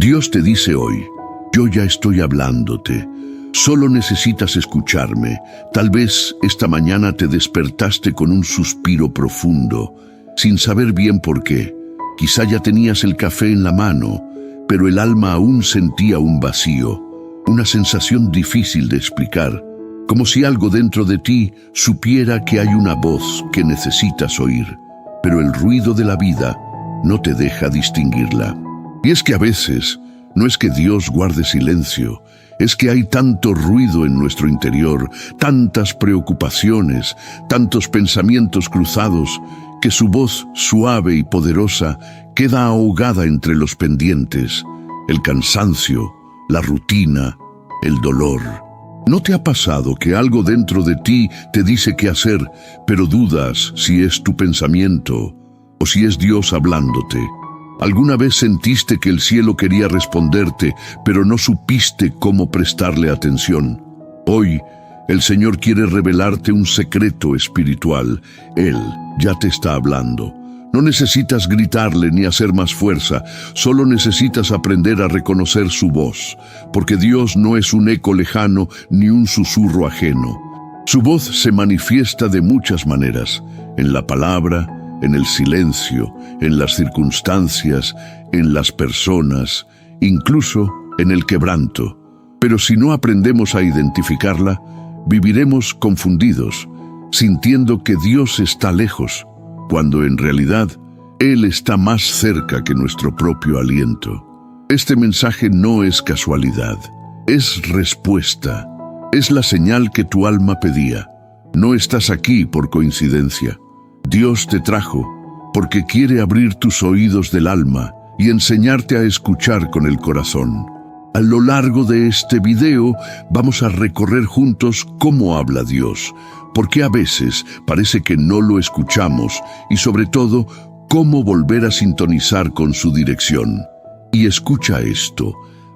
Dios te dice hoy, yo ya estoy hablándote. Solo necesitas escucharme. Tal vez esta mañana te despertaste con un suspiro profundo, sin saber bien por qué. Quizá ya tenías el café en la mano, pero el alma aún sentía un vacío, una sensación difícil de explicar, como si algo dentro de ti supiera que hay una voz que necesitas oír, pero el ruido de la vida no te deja distinguirla. Y es que a veces no es que Dios guarde silencio, es que hay tanto ruido en nuestro interior, tantas preocupaciones, tantos pensamientos cruzados, que su voz suave y poderosa queda ahogada entre los pendientes, el cansancio, la rutina, el dolor. ¿No te ha pasado que algo dentro de ti te dice qué hacer, pero dudas si es tu pensamiento o si es Dios hablándote? ¿Alguna vez sentiste que el cielo quería responderte, pero no supiste cómo prestarle atención? Hoy, el Señor quiere revelarte un secreto espiritual. Él ya te está hablando. No necesitas gritarle ni hacer más fuerza, solo necesitas aprender a reconocer su voz, porque Dios no es un eco lejano ni un susurro ajeno. Su voz se manifiesta de muchas maneras, en la palabra, en el silencio, en las circunstancias, en las personas, incluso en el quebranto. Pero si no aprendemos a identificarla, viviremos confundidos, sintiendo que Dios está lejos, cuando en realidad Él está más cerca que nuestro propio aliento. Este mensaje no es casualidad, es respuesta, es la señal que tu alma pedía. No estás aquí por coincidencia. Dios te trajo porque quiere abrir tus oídos del alma y enseñarte a escuchar con el corazón. A lo largo de este video vamos a recorrer juntos cómo habla Dios, porque a veces parece que no lo escuchamos y sobre todo, cómo volver a sintonizar con su dirección. Y escucha esto.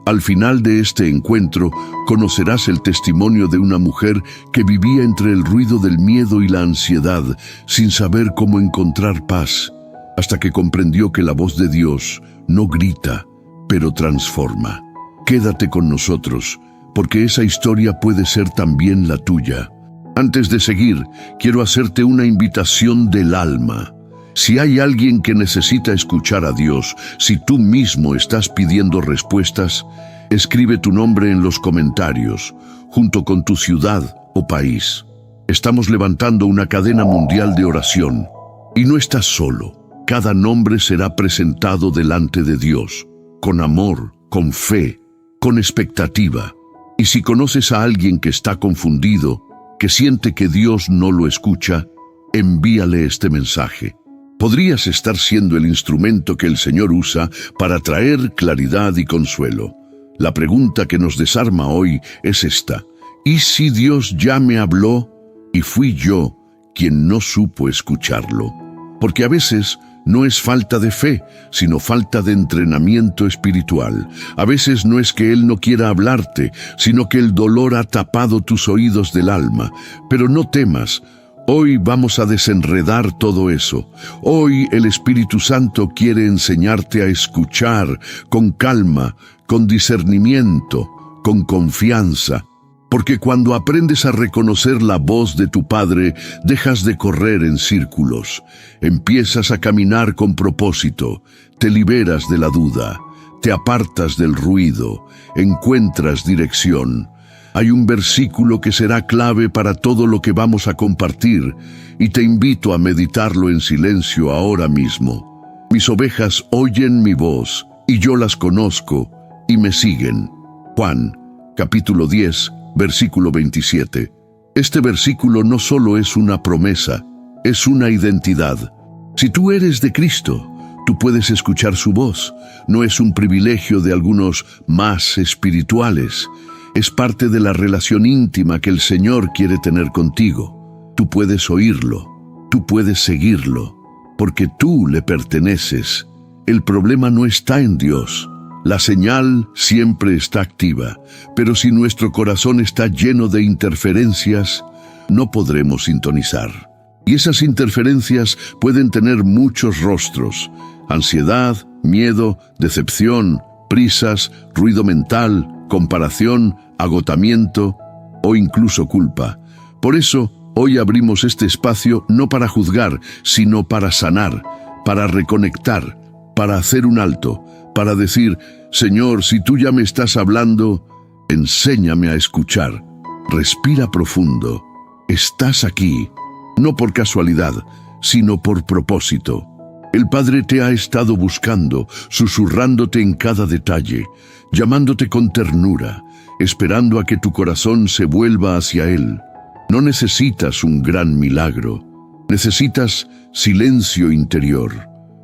Al final de este encuentro, conocerás el testimonio de una mujer que vivía entre el ruido del miedo y la ansiedad, sin saber cómo encontrar paz, hasta que comprendió que la voz de Dios no grita, pero transforma. Quédate con nosotros, porque esa historia puede ser también la tuya. Antes de seguir, quiero hacerte una invitación del alma. Si hay alguien que necesita escuchar a Dios, si tú mismo estás pidiendo respuestas, escribe tu nombre en los comentarios, junto con tu ciudad o país. Estamos levantando una cadena mundial de oración. Y no estás solo. Cada nombre será presentado delante de Dios, con amor, con fe, con expectativa. Y si conoces a alguien que está confundido, que siente que Dios no lo escucha, envíale este mensaje. Podrías estar siendo el instrumento que el Señor usa para traer claridad y consuelo. La pregunta que nos desarma hoy es esta: ¿y si Dios ya me habló y fui yo quien no supo escucharlo? Porque a veces no es falta de fe, sino falta de entrenamiento espiritual. A veces no es que Él no quiera hablarte, sino que el dolor ha tapado tus oídos del alma. Pero no temas. Hoy vamos a desenredar todo eso. Hoy el Espíritu Santo quiere enseñarte a escuchar con calma, con discernimiento, con confianza. Porque cuando aprendes a reconocer la voz de tu Padre, dejas de correr en círculos. Empiezas a caminar con propósito, te liberas de la duda, te apartas del ruido, encuentras dirección. Hay un versículo que será clave para todo lo que vamos a compartir, y te invito a meditarlo en silencio ahora mismo. Mis ovejas oyen mi voz, y yo las conozco, y me siguen. Juan, capítulo 10, versículo 27. Este versículo no solo es una promesa, es una identidad. Si tú eres de Cristo, tú puedes escuchar su voz. No es un privilegio de algunos más espirituales. Es parte de la relación íntima que el Señor quiere tener contigo. Tú puedes oírlo, tú puedes seguirlo, porque tú le perteneces. El problema no está en Dios. La señal siempre está activa, pero si nuestro corazón está lleno de interferencias, no podremos sintonizar. Y esas interferencias pueden tener muchos rostros: ansiedad, miedo, decepción, prisas, ruido mental, comparación, agotamiento o incluso culpa. Por eso, hoy abrimos este espacio no para juzgar, sino para sanar, para reconectar, para hacer un alto, para decir: Señor, si tú ya me estás hablando, enséñame a escuchar. Respira profundo. Estás aquí, no por casualidad, sino por propósito. El Padre te ha estado buscando, susurrándote en cada detalle, llamándote con ternura, esperando a que tu corazón se vuelva hacia Él. No necesitas un gran milagro, necesitas silencio interior.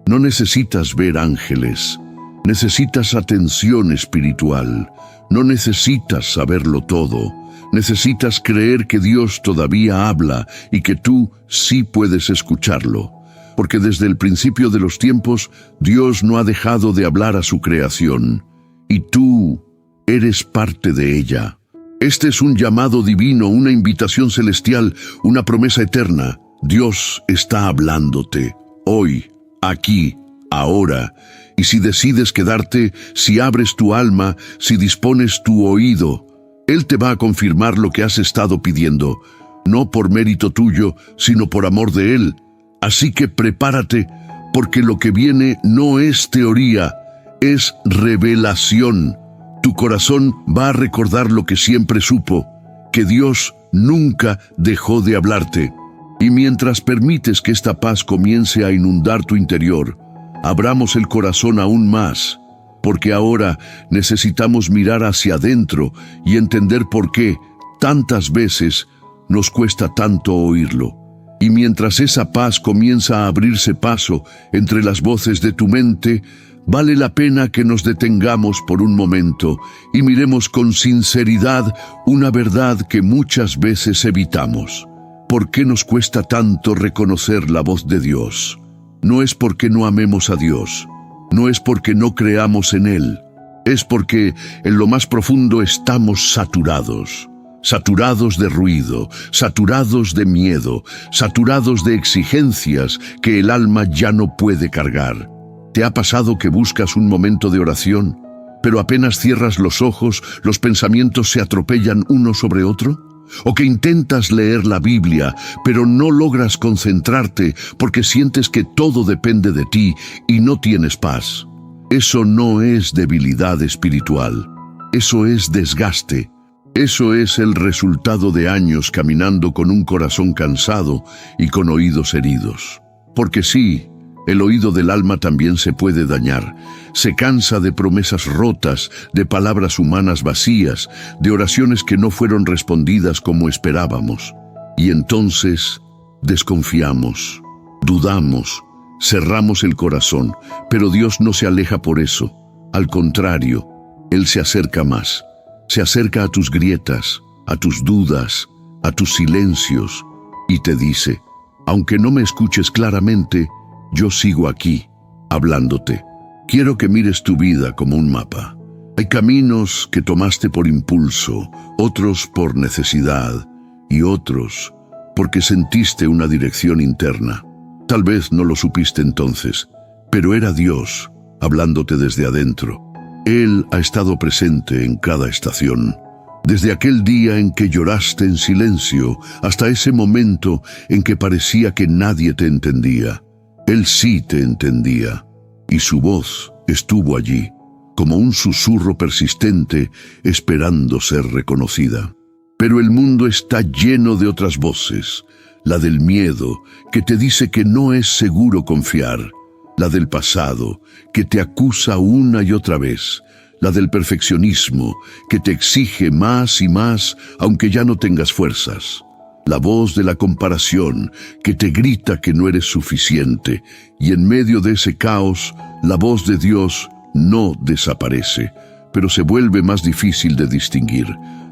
No necesitas ver ángeles, necesitas atención espiritual. No necesitas saberlo todo, necesitas creer que Dios todavía habla y que tú sí puedes escucharlo. Porque desde el principio de los tiempos, Dios no ha dejado de hablar a su creación, y tú eres parte de ella. Este es un llamado divino, una invitación celestial, una promesa eterna. Dios está hablándote, hoy, aquí, ahora. Y si decides quedarte, si abres tu alma, si dispones tu oído, Él te va a confirmar lo que has estado pidiendo, no por mérito tuyo, sino por amor de Él. Así que prepárate, porque lo que viene no es teoría, es revelación. Tu corazón va a recordar lo que siempre supo, que Dios nunca dejó de hablarte. Y mientras permites que esta paz comience a inundar tu interior, abramos el corazón aún más, porque ahora necesitamos mirar hacia adentro y entender por qué tantas veces nos cuesta tanto oírlo. Y mientras esa paz comienza a abrirse paso entre las voces de tu mente, vale la pena que nos detengamos por un momento y miremos con sinceridad una verdad que muchas veces evitamos. ¿Por qué nos cuesta tanto reconocer la voz de Dios? No es porque no amemos a Dios, no es porque no creamos en Él, es porque en lo más profundo estamos saturados. Saturados de ruido, saturados de miedo, saturados de exigencias que el alma ya no puede cargar. ¿Te ha pasado que buscas un momento de oración, pero apenas cierras los ojos, los pensamientos se atropellan uno sobre otro? ¿O que intentas leer la Biblia, pero no logras concentrarte porque sientes que todo depende de ti y no tienes paz? Eso no es debilidad espiritual, eso es desgaste. Eso es el resultado de años caminando con un corazón cansado y con oídos heridos. Porque sí, el oído del alma también se puede dañar. Se cansa de promesas rotas, de palabras humanas vacías, de oraciones que no fueron respondidas como esperábamos. Y entonces desconfiamos, dudamos, cerramos el corazón. Pero Dios no se aleja por eso. Al contrario, Él se acerca más. Se acerca a tus grietas, a tus dudas, a tus silencios, y te dice: aunque no me escuches claramente, yo sigo aquí, hablándote. Quiero que mires tu vida como un mapa. Hay caminos que tomaste por impulso, otros por necesidad, y otros porque sentiste una dirección interna. Tal vez no lo supiste entonces, pero era Dios hablándote desde adentro. Él ha estado presente en cada estación, desde aquel día en que lloraste en silencio hasta ese momento en que parecía que nadie te entendía. Él sí te entendía, y su voz estuvo allí, como un susurro persistente esperando ser reconocida. Pero el mundo está lleno de otras voces, la del miedo, que te dice que no es seguro confiar, la del pasado, que te acusa una y otra vez, la del perfeccionismo, que te exige más y más aunque ya no tengas fuerzas, la voz de la comparación, que te grita que no eres suficiente, y en medio de ese caos, la voz de Dios no desaparece, pero se vuelve más difícil de distinguir.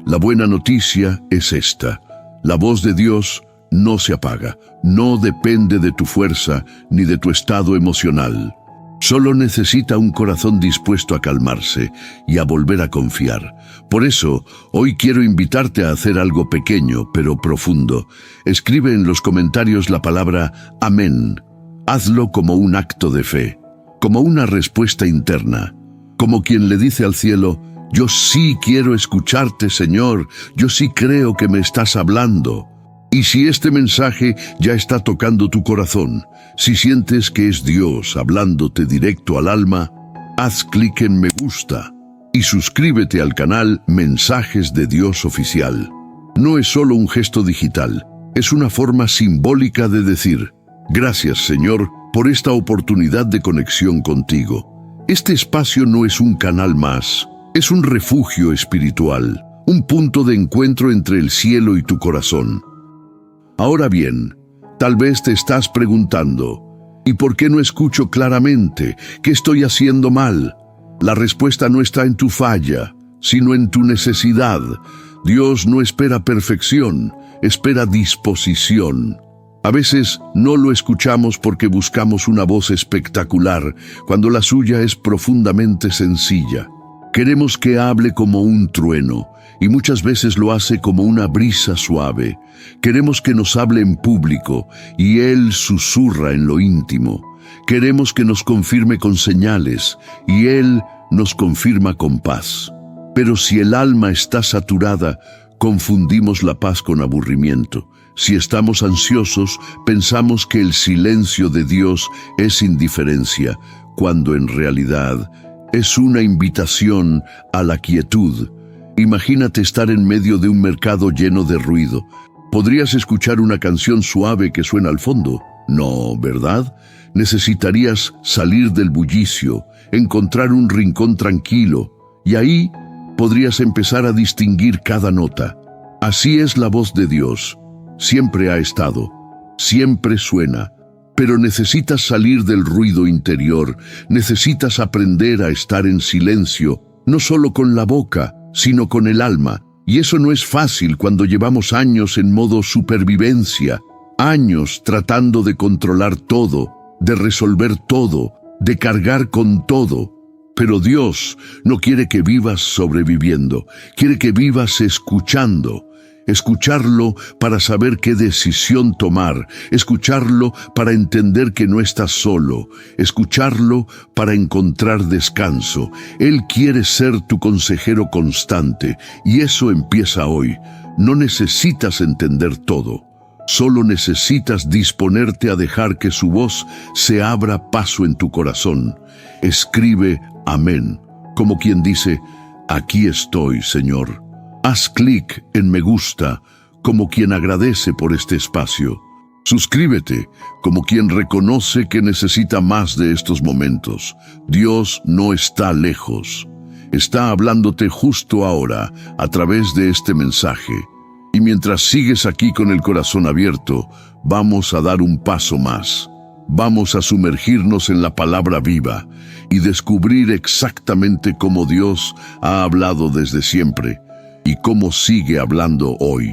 La buena noticia es esta: la voz de Dios no se apaga, no depende de tu fuerza ni de tu estado emocional. Solo necesita un corazón dispuesto a calmarse y a volver a confiar. Por eso, hoy quiero invitarte a hacer algo pequeño pero profundo. Escribe en los comentarios la palabra amén. Hazlo como un acto de fe, como una respuesta interna, como quien le dice al cielo: yo sí quiero escucharte, Señor, yo sí creo que me estás hablando. Y si este mensaje ya está tocando tu corazón, si sientes que es Dios hablándote directo al alma, haz clic en me gusta y suscríbete al canal Mensajes de Dios Oficial. No es solo un gesto digital, es una forma simbólica de decir: gracias, Señor, por esta oportunidad de conexión contigo. Este espacio no es un canal más, es un refugio espiritual, un punto de encuentro entre el cielo y tu corazón. Ahora bien, tal vez te estás preguntando: ¿y por qué no escucho claramente? ¿Qué estoy haciendo mal? La respuesta no está en tu falla, sino en tu necesidad. Dios no espera perfección, espera disposición. A veces no lo escuchamos porque buscamos una voz espectacular, cuando la suya es profundamente sencilla. Queremos que hable como un trueno, y muchas veces lo hace como una brisa suave. Queremos que nos hable en público, y Él susurra en lo íntimo. Queremos que nos confirme con señales, y Él nos confirma con paz. Pero si el alma está saturada, confundimos la paz con aburrimiento. Si estamos ansiosos, pensamos que el silencio de Dios es indiferencia, cuando en realidad es una invitación a la quietud. Imagínate estar en medio de un mercado lleno de ruido. ¿Podrías escuchar una canción suave que suena al fondo? No, ¿verdad? Necesitarías salir del bullicio, encontrar un rincón tranquilo, y ahí podrías empezar a distinguir cada nota. Así es la voz de Dios. Siempre ha estado, siempre suena. Pero necesitas salir del ruido interior, necesitas aprender a estar en silencio, no solo con la boca, sino con el alma. Y eso no es fácil cuando llevamos años en modo supervivencia, años tratando de controlar todo, de resolver todo, de cargar con todo. Pero Dios no quiere que vivas sobreviviendo, quiere que vivas escuchando. Escucharlo para saber qué decisión tomar, escucharlo para entender que no estás solo, escucharlo para encontrar descanso. Él quiere ser tu consejero constante, y eso empieza hoy. No necesitas entender todo, solo necesitas disponerte a dejar que su voz se abra paso en tu corazón. Escribe amén, como quien dice: aquí estoy, Señor. Haz clic en me gusta, como quien agradece por este espacio. Suscríbete, como quien reconoce que necesita más de estos momentos. Dios no está lejos. Está hablándote justo ahora, a través de este mensaje. Y mientras sigues aquí con el corazón abierto, vamos a dar un paso más. Vamos a sumergirnos en la palabra viva y descubrir exactamente cómo Dios ha hablado desde siempre y cómo sigue hablando hoy.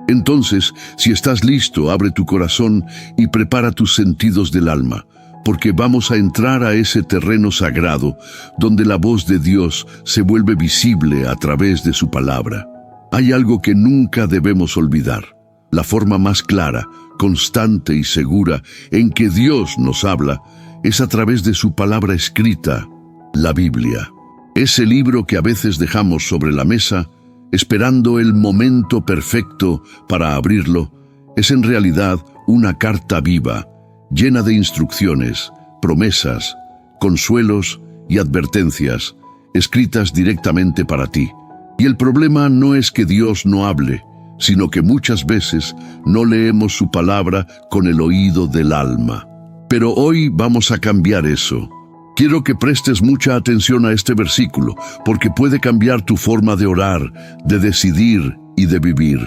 Entonces, si estás listo, abre tu corazón y prepara tus sentidos del alma, porque vamos a entrar a ese terreno sagrado donde la voz de Dios se vuelve visible a través de su palabra. Hay algo que nunca debemos olvidar: la forma más clara, constante y segura en que Dios nos habla es a través de su palabra escrita, la Biblia. Ese libro que a veces dejamos sobre la mesa, esperando el momento perfecto para abrirlo, es en realidad una carta viva, llena de instrucciones, promesas, consuelos y advertencias, escritas directamente para ti. Y el problema no es que Dios no hable, sino que muchas veces no leemos su palabra con el oído del alma. Pero hoy vamos a cambiar eso. Quiero que prestes mucha atención a este versículo, porque puede cambiar tu forma de orar, de decidir y de vivir.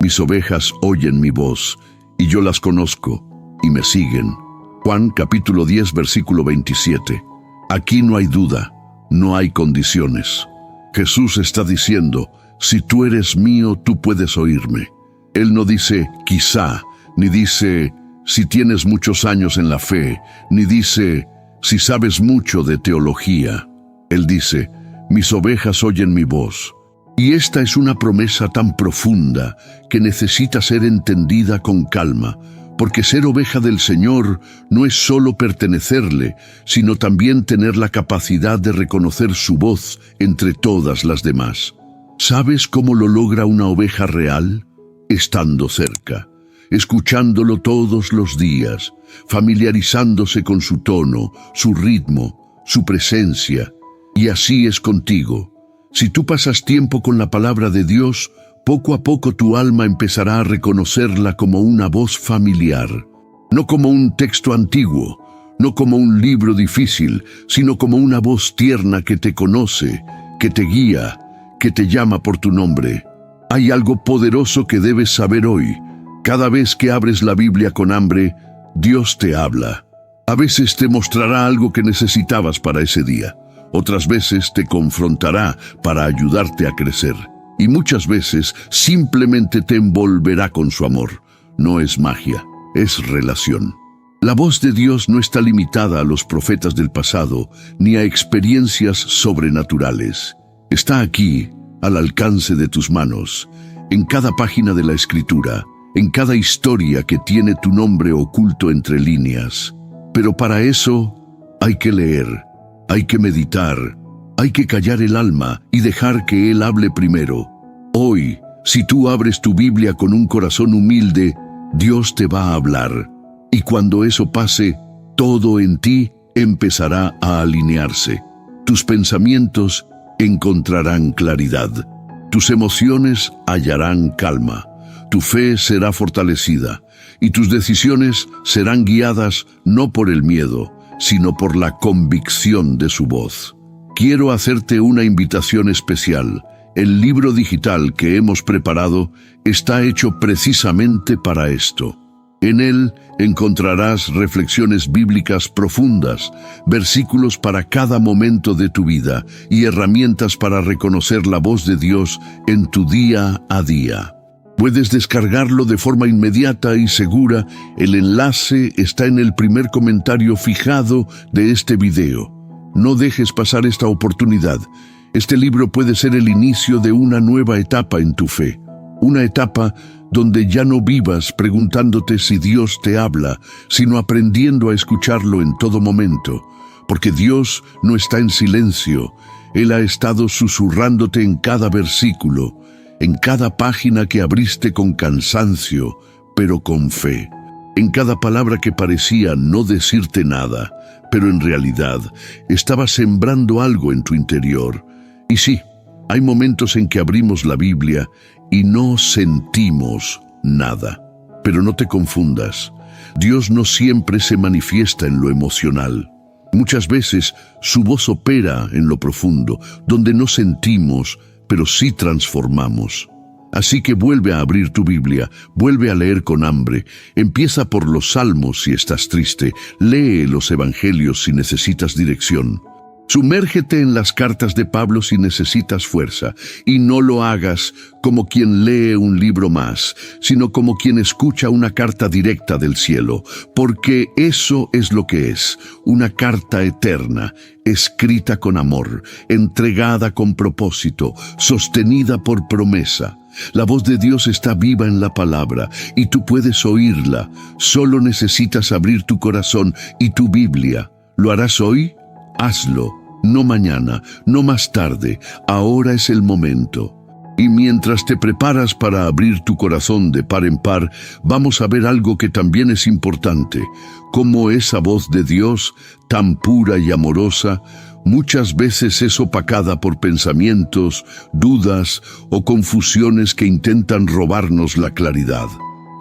Mis ovejas oyen mi voz, y yo las conozco, y me siguen. Juan capítulo 10, versículo 27. Aquí no hay duda, no hay condiciones. Jesús está diciendo: si tú eres mío, tú puedes oírme. Él no dice quizá, ni dice si tienes muchos años en la fe, ni dice si sabes mucho de teología. Él dice: mis ovejas oyen mi voz. Y esta es una promesa tan profunda que necesita ser entendida con calma, porque ser oveja del Señor no es solo pertenecerle, sino también tener la capacidad de reconocer su voz entre todas las demás. ¿Sabes cómo lo logra una oveja real? Estando cerca, escuchándolo todos los días, familiarizándose con su tono, su ritmo, su presencia. Y así es contigo. Si tú pasas tiempo con la palabra de Dios, poco a poco tu alma empezará a reconocerla como una voz familiar, no como un texto antiguo, no como un libro difícil, sino como una voz tierna que te conoce, que te guía, que te llama por tu nombre. Hay algo poderoso que debes saber hoy. Cada vez que abres la Biblia con hambre, Dios te habla. A veces te mostrará algo que necesitabas para ese día. Otras veces te confrontará para ayudarte a crecer. Y muchas veces simplemente te envolverá con su amor. No es magia, es relación. La voz de Dios no está limitada a los profetas del pasado, ni a experiencias sobrenaturales. Está aquí, al alcance de tus manos, en cada página de la Escritura, en cada historia que tiene tu nombre oculto entre líneas. Pero para eso hay que leer, hay que meditar, hay que callar el alma y dejar que Él hable primero. Hoy, si tú abres tu Biblia con un corazón humilde, Dios te va a hablar. Y cuando eso pase, todo en ti empezará a alinearse. Tus pensamientos encontrarán claridad. Tus emociones hallarán calma. Tu fe será fortalecida y tus decisiones serán guiadas no por el miedo, sino por la convicción de su voz. Quiero hacerte una invitación especial. El libro digital que hemos preparado está hecho precisamente para esto. En él encontrarás reflexiones bíblicas profundas, versículos para cada momento de tu vida y herramientas para reconocer la voz de Dios en tu día a día. Puedes descargarlo de forma inmediata y segura. El enlace está en el primer comentario fijado de este video. No dejes pasar esta oportunidad. Este libro puede ser el inicio de una nueva etapa en tu fe. Una etapa donde ya no vivas preguntándote si Dios te habla, sino aprendiendo a escucharlo en todo momento. Porque Dios no está en silencio. Él ha estado susurrándote en cada versículo, en cada página que abriste con cansancio, pero con fe. En cada palabra que parecía no decirte nada, pero en realidad estaba sembrando algo en tu interior. Y sí, hay momentos en que abrimos la Biblia y no sentimos nada. Pero no te confundas. Dios no siempre se manifiesta en lo emocional. Muchas veces su voz opera en lo profundo, donde no sentimos, pero sí transformamos. Así que vuelve a abrir tu Biblia, vuelve a leer con hambre. Empieza por los Salmos si estás triste, lee los Evangelios si necesitas dirección. Sumérgete en las cartas de Pablo si necesitas fuerza, y no lo hagas como quien lee un libro más, sino como quien escucha una carta directa del cielo, porque eso es lo que es, una carta eterna, escrita con amor, entregada con propósito, sostenida por promesa. La voz de Dios está viva en la palabra, y tú puedes oírla. Solo necesitas abrir tu corazón y tu Biblia. ¿Lo harás hoy? Hazlo. No mañana, no más tarde, ahora es el momento. Y mientras te preparas para abrir tu corazón de par en par, vamos a ver algo que también es importante, cómo esa voz de Dios, tan pura y amorosa, muchas veces es opacada por pensamientos, dudas o confusiones que intentan robarnos la claridad.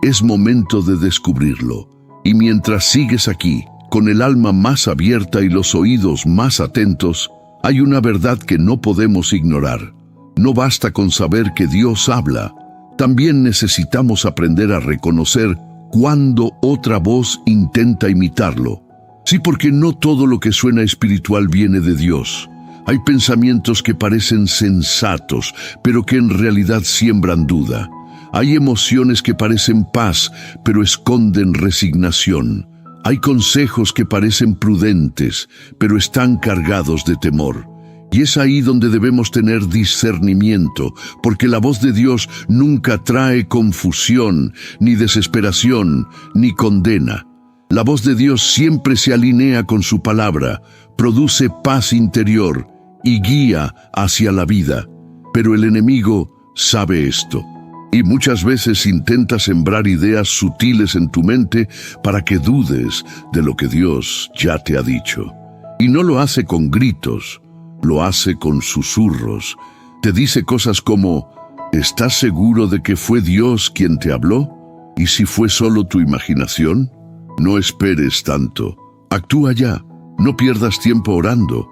Es momento de descubrirlo. Y mientras sigues aquí, con el alma más abierta y los oídos más atentos, hay una verdad que no podemos ignorar. No basta con saber que Dios habla. También necesitamos aprender a reconocer cuando otra voz intenta imitarlo. Sí, porque no todo lo que suena espiritual viene de Dios. Hay pensamientos que parecen sensatos, pero que en realidad siembran duda. Hay emociones que parecen paz, pero esconden resignación. Hay consejos que parecen prudentes, pero están cargados de temor. Y es ahí donde debemos tener discernimiento, porque la voz de Dios nunca trae confusión, ni desesperación, ni condena. La voz de Dios siempre se alinea con su palabra, produce paz interior y guía hacia la vida. Pero el enemigo sabe esto, y muchas veces intenta sembrar ideas sutiles en tu mente para que dudes de lo que Dios ya te ha dicho. Y no lo hace con gritos, lo hace con susurros. Te dice cosas como: ¿estás seguro de que fue Dios quien te habló? ¿Y si fue solo tu imaginación? No esperes tanto. Actúa ya. No pierdas tiempo orando.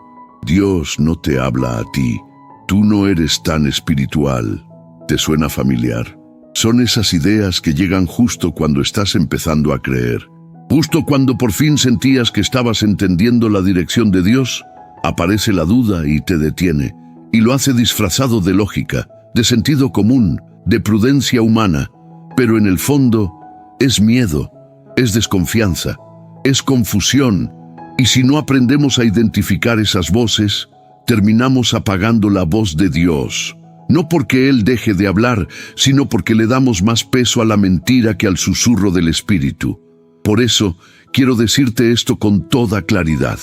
Dios no te habla a ti. Tú no eres tan espiritual. ¿Te suena familiar? Son esas ideas que llegan justo cuando estás empezando a creer. Justo cuando por fin sentías que estabas entendiendo la dirección de Dios, aparece la duda y te detiene. Y lo hace disfrazado de lógica, de sentido común, de prudencia humana. Pero en el fondo es miedo, es desconfianza, es confusión. Y si no aprendemos a identificar esas voces, terminamos apagando la voz de Dios. No porque Él deje de hablar, sino porque le damos más peso a la mentira que al susurro del Espíritu. Por eso, quiero decirte esto con toda claridad.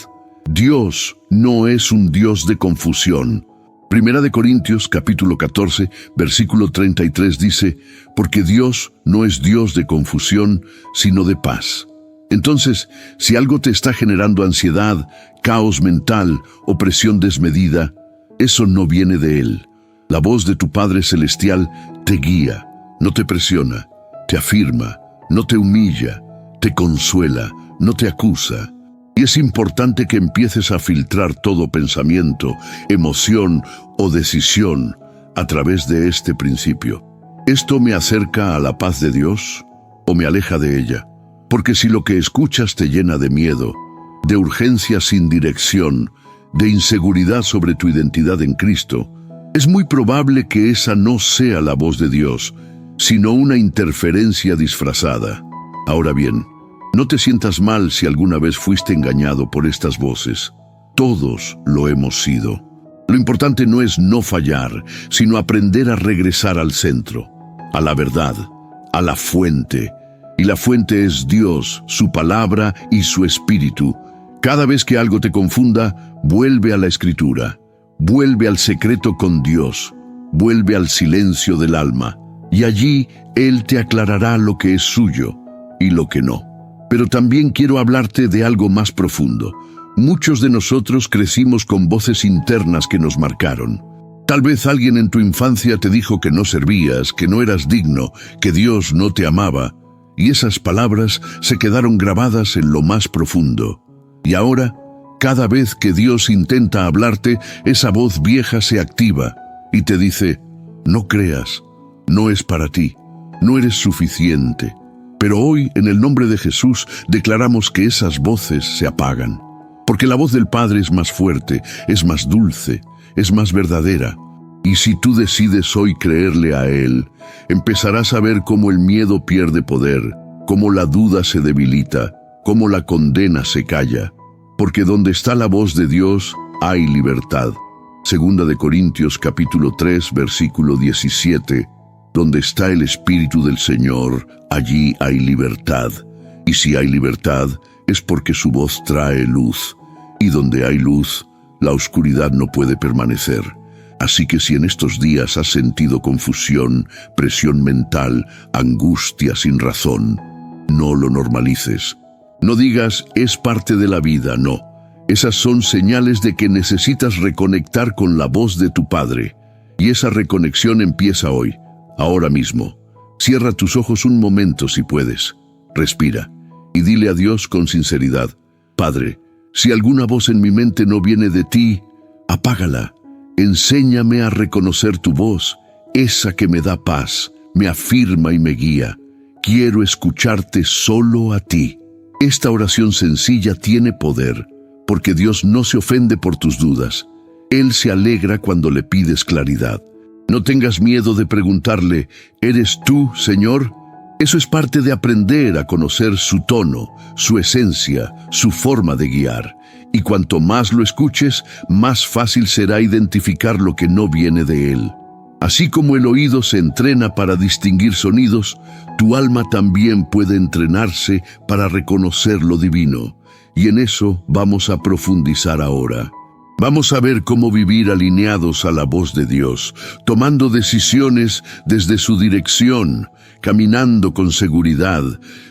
Dios no es un Dios de confusión. Primera de Corintios, capítulo 14, versículo 33 dice: porque Dios no es Dios de confusión, sino de paz. Entonces, si algo te está generando ansiedad, caos mental o presión desmedida, eso no viene de Él. La voz de tu Padre Celestial te guía, no te presiona, te afirma, no te humilla, te consuela, no te acusa. Y es importante que empieces a filtrar todo pensamiento, emoción o decisión a través de este principio. ¿Esto me acerca a la paz de Dios o me aleja de ella? Porque si lo que escuchas te llena de miedo, de urgencia sin dirección, de inseguridad sobre tu identidad en Cristo, es muy probable que esa no sea la voz de Dios, sino una interferencia disfrazada. Ahora bien, no te sientas mal si alguna vez fuiste engañado por estas voces. Todos lo hemos sido. Lo importante no es no fallar, sino aprender a regresar al centro, a la verdad, a la fuente. Y la fuente es Dios, su palabra y su Espíritu. Cada vez que algo te confunda, vuelve a la Escritura. Vuelve al secreto con Dios. Vuelve al silencio del alma. Y allí Él te aclarará lo que es suyo y lo que no. Pero también quiero hablarte de algo más profundo. Muchos de nosotros crecimos con voces internas que nos marcaron. Tal vez alguien en tu infancia te dijo que no servías, que no eras digno, que Dios no te amaba. Y esas palabras se quedaron grabadas en lo más profundo. Y ahora, cada vez que Dios intenta hablarte, esa voz vieja se activa y te dice: no creas, no es para ti, no eres suficiente. Pero hoy, en el nombre de Jesús, declaramos que esas voces se apagan. Porque la voz del Padre es más fuerte, es más dulce, es más verdadera. Y si tú decides hoy creerle a Él, empezarás a ver cómo el miedo pierde poder, cómo la duda se debilita, cómo la condena se calla. Porque donde está la voz de Dios, hay libertad. Segunda de Corintios capítulo 3, versículo 17. Donde está el Espíritu del Señor, allí hay libertad. Y si hay libertad, es porque su voz trae luz. Y donde hay luz, la oscuridad no puede permanecer. Así que si en estos días has sentido confusión, presión mental, angustia sin razón, no lo normalices. No digas, es parte de la vida, no. Esas son señales de que necesitas reconectar con la voz de tu Padre. Y esa reconexión empieza hoy, ahora mismo. Cierra tus ojos un momento si puedes. Respira y dile a Dios con sinceridad: Padre, si alguna voz en mi mente no viene de ti, apágala. Enséñame a reconocer tu voz, esa que me da paz, me afirma y me guía. Quiero escucharte solo a ti. Esta oración sencilla tiene poder, porque Dios no se ofende por tus dudas. Él se alegra cuando le pides claridad. No tengas miedo de preguntarle: ¿eres tú, Señor? Eso es parte de aprender a conocer su tono, su esencia, su forma de guiar. Y cuanto más lo escuches, más fácil será identificar lo que no viene de él. Así como el oído se entrena para distinguir sonidos, tu alma también puede entrenarse para reconocer lo divino. Y en eso vamos a profundizar ahora. Vamos a ver cómo vivir alineados a la voz de Dios, tomando decisiones desde su dirección, caminando con seguridad,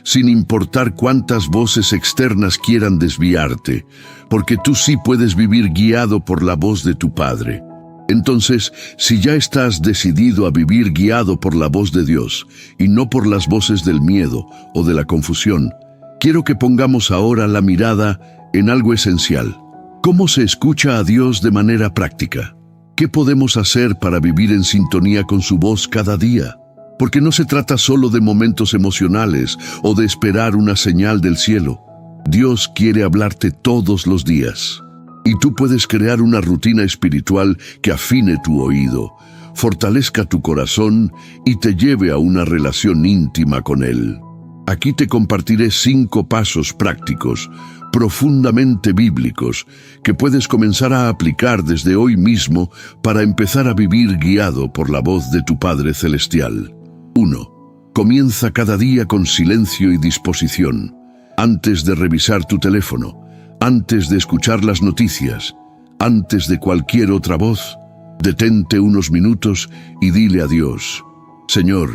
sin importar cuántas voces externas quieran desviarte, porque tú sí puedes vivir guiado por la voz de tu Padre. Entonces, si ya estás decidido a vivir guiado por la voz de Dios y no por las voces del miedo o de la confusión, quiero que pongamos ahora la mirada en algo esencial. ¿Cómo se escucha a Dios de manera práctica? ¿Qué podemos hacer para vivir en sintonía con su voz cada día? Porque no se trata solo de momentos emocionales o de esperar una señal del cielo. Dios quiere hablarte todos los días. Y tú puedes crear una rutina espiritual que afine tu oído, fortalezca tu corazón y te lleve a una relación íntima con Él. Aquí te compartiré 5 pasos prácticos, profundamente bíblicos, que puedes comenzar a aplicar desde hoy mismo para empezar a vivir guiado por la voz de tu Padre Celestial. 1. Comienza cada día con silencio y disposición. Antes de revisar tu teléfono, antes de escuchar las noticias, antes de cualquier otra voz, detente unos minutos y dile a Dios: Señor,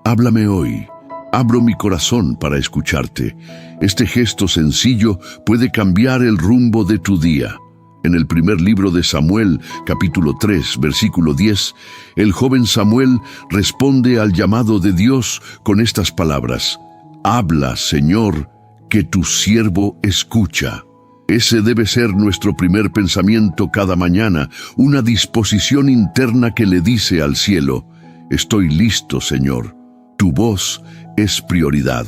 háblame hoy. Abro mi corazón para escucharte. Este gesto sencillo puede cambiar el rumbo de tu día. En el primer libro de Samuel, capítulo 3, versículo 10, el joven Samuel responde al llamado de Dios con estas palabras: Habla, Señor, que tu siervo escucha. Ese debe ser nuestro primer pensamiento cada mañana, una disposición interna que le dice al cielo: Estoy listo, Señor. Tu voz es prioridad.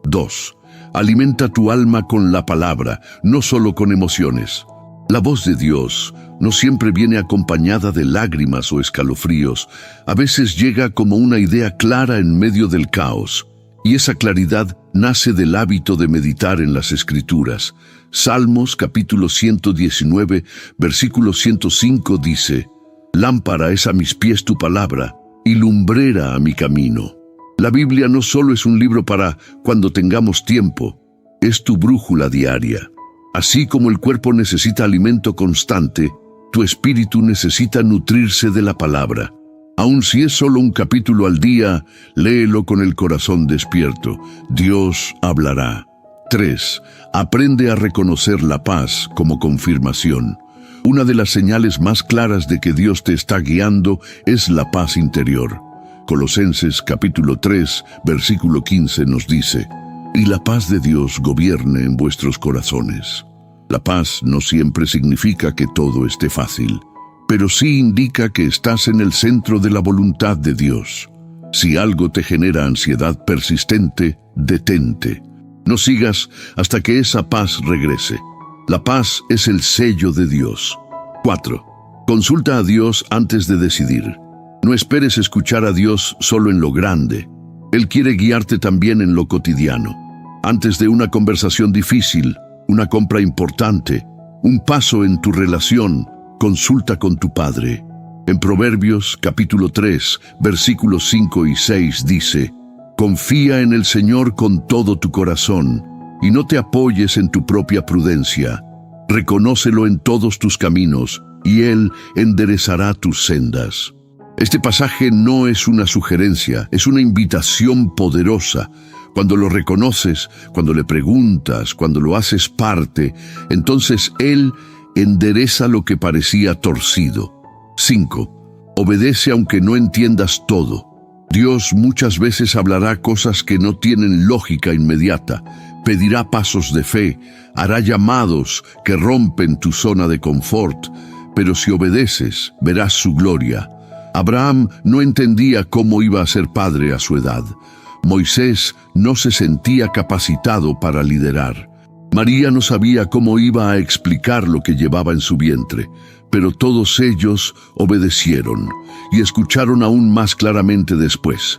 2. Alimenta tu alma con la palabra, no solo con emociones. La voz de Dios no siempre viene acompañada de lágrimas o escalofríos. A veces llega como una idea clara en medio del caos. Y esa claridad nace del hábito de meditar en las Escrituras. Salmos capítulo 119, versículo 105 dice: Lámpara es a mis pies tu palabra y lumbrera a mi camino. La Biblia no solo es un libro para cuando tengamos tiempo, es tu brújula diaria. Así como el cuerpo necesita alimento constante, tu espíritu necesita nutrirse de la palabra. Aun si es solo un capítulo al día, léelo con el corazón despierto. Dios hablará. 3. Aprende a reconocer la paz como confirmación. Una de las señales más claras de que Dios te está guiando es la paz interior. Colosenses capítulo 3, versículo 15 nos dice: Y la paz de Dios gobierne en vuestros corazones. La paz no siempre significa que todo esté fácil, pero sí indica que estás en el centro de la voluntad de Dios. Si algo te genera ansiedad persistente, detente. No sigas hasta que esa paz regrese. La paz es el sello de Dios. 4. Consulta a Dios antes de decidir. No esperes escuchar a Dios solo en lo grande. Él quiere guiarte también en lo cotidiano. Antes de una conversación difícil, una compra importante, un paso en tu relación, consulta con tu Padre. En Proverbios capítulo 3, versículos 5 y 6 dice: Confía en el Señor con todo tu corazón y no te apoyes en tu propia prudencia. Reconócelo en todos tus caminos y Él enderezará tus sendas. Este pasaje no es una sugerencia, es una invitación poderosa. Cuando lo reconoces, cuando le preguntas, cuando lo haces parte, entonces Él endereza lo que parecía torcido. 5. Obedece aunque no entiendas todo. Dios muchas veces hablará cosas que no tienen lógica inmediata, pedirá pasos de fe, hará llamados que rompen tu zona de confort, pero si obedeces, verás su gloria. Abraham no entendía cómo iba a ser padre a su edad. Moisés no se sentía capacitado para liderar. María no sabía cómo iba a explicar lo que llevaba en su vientre, pero todos ellos obedecieron y escucharon aún más claramente después.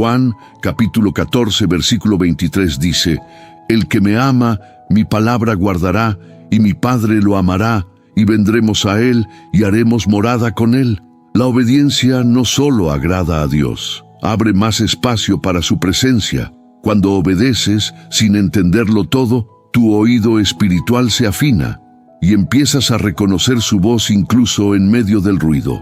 Juan, capítulo 14, versículo 23 dice: El que me ama, mi palabra guardará, y mi Padre lo amará, y vendremos a él, y haremos morada con él. La obediencia no solo agrada a Dios, abre más espacio para su presencia. Cuando obedeces, sin entenderlo todo, tu oído espiritual se afina, y empiezas a reconocer su voz incluso en medio del ruido.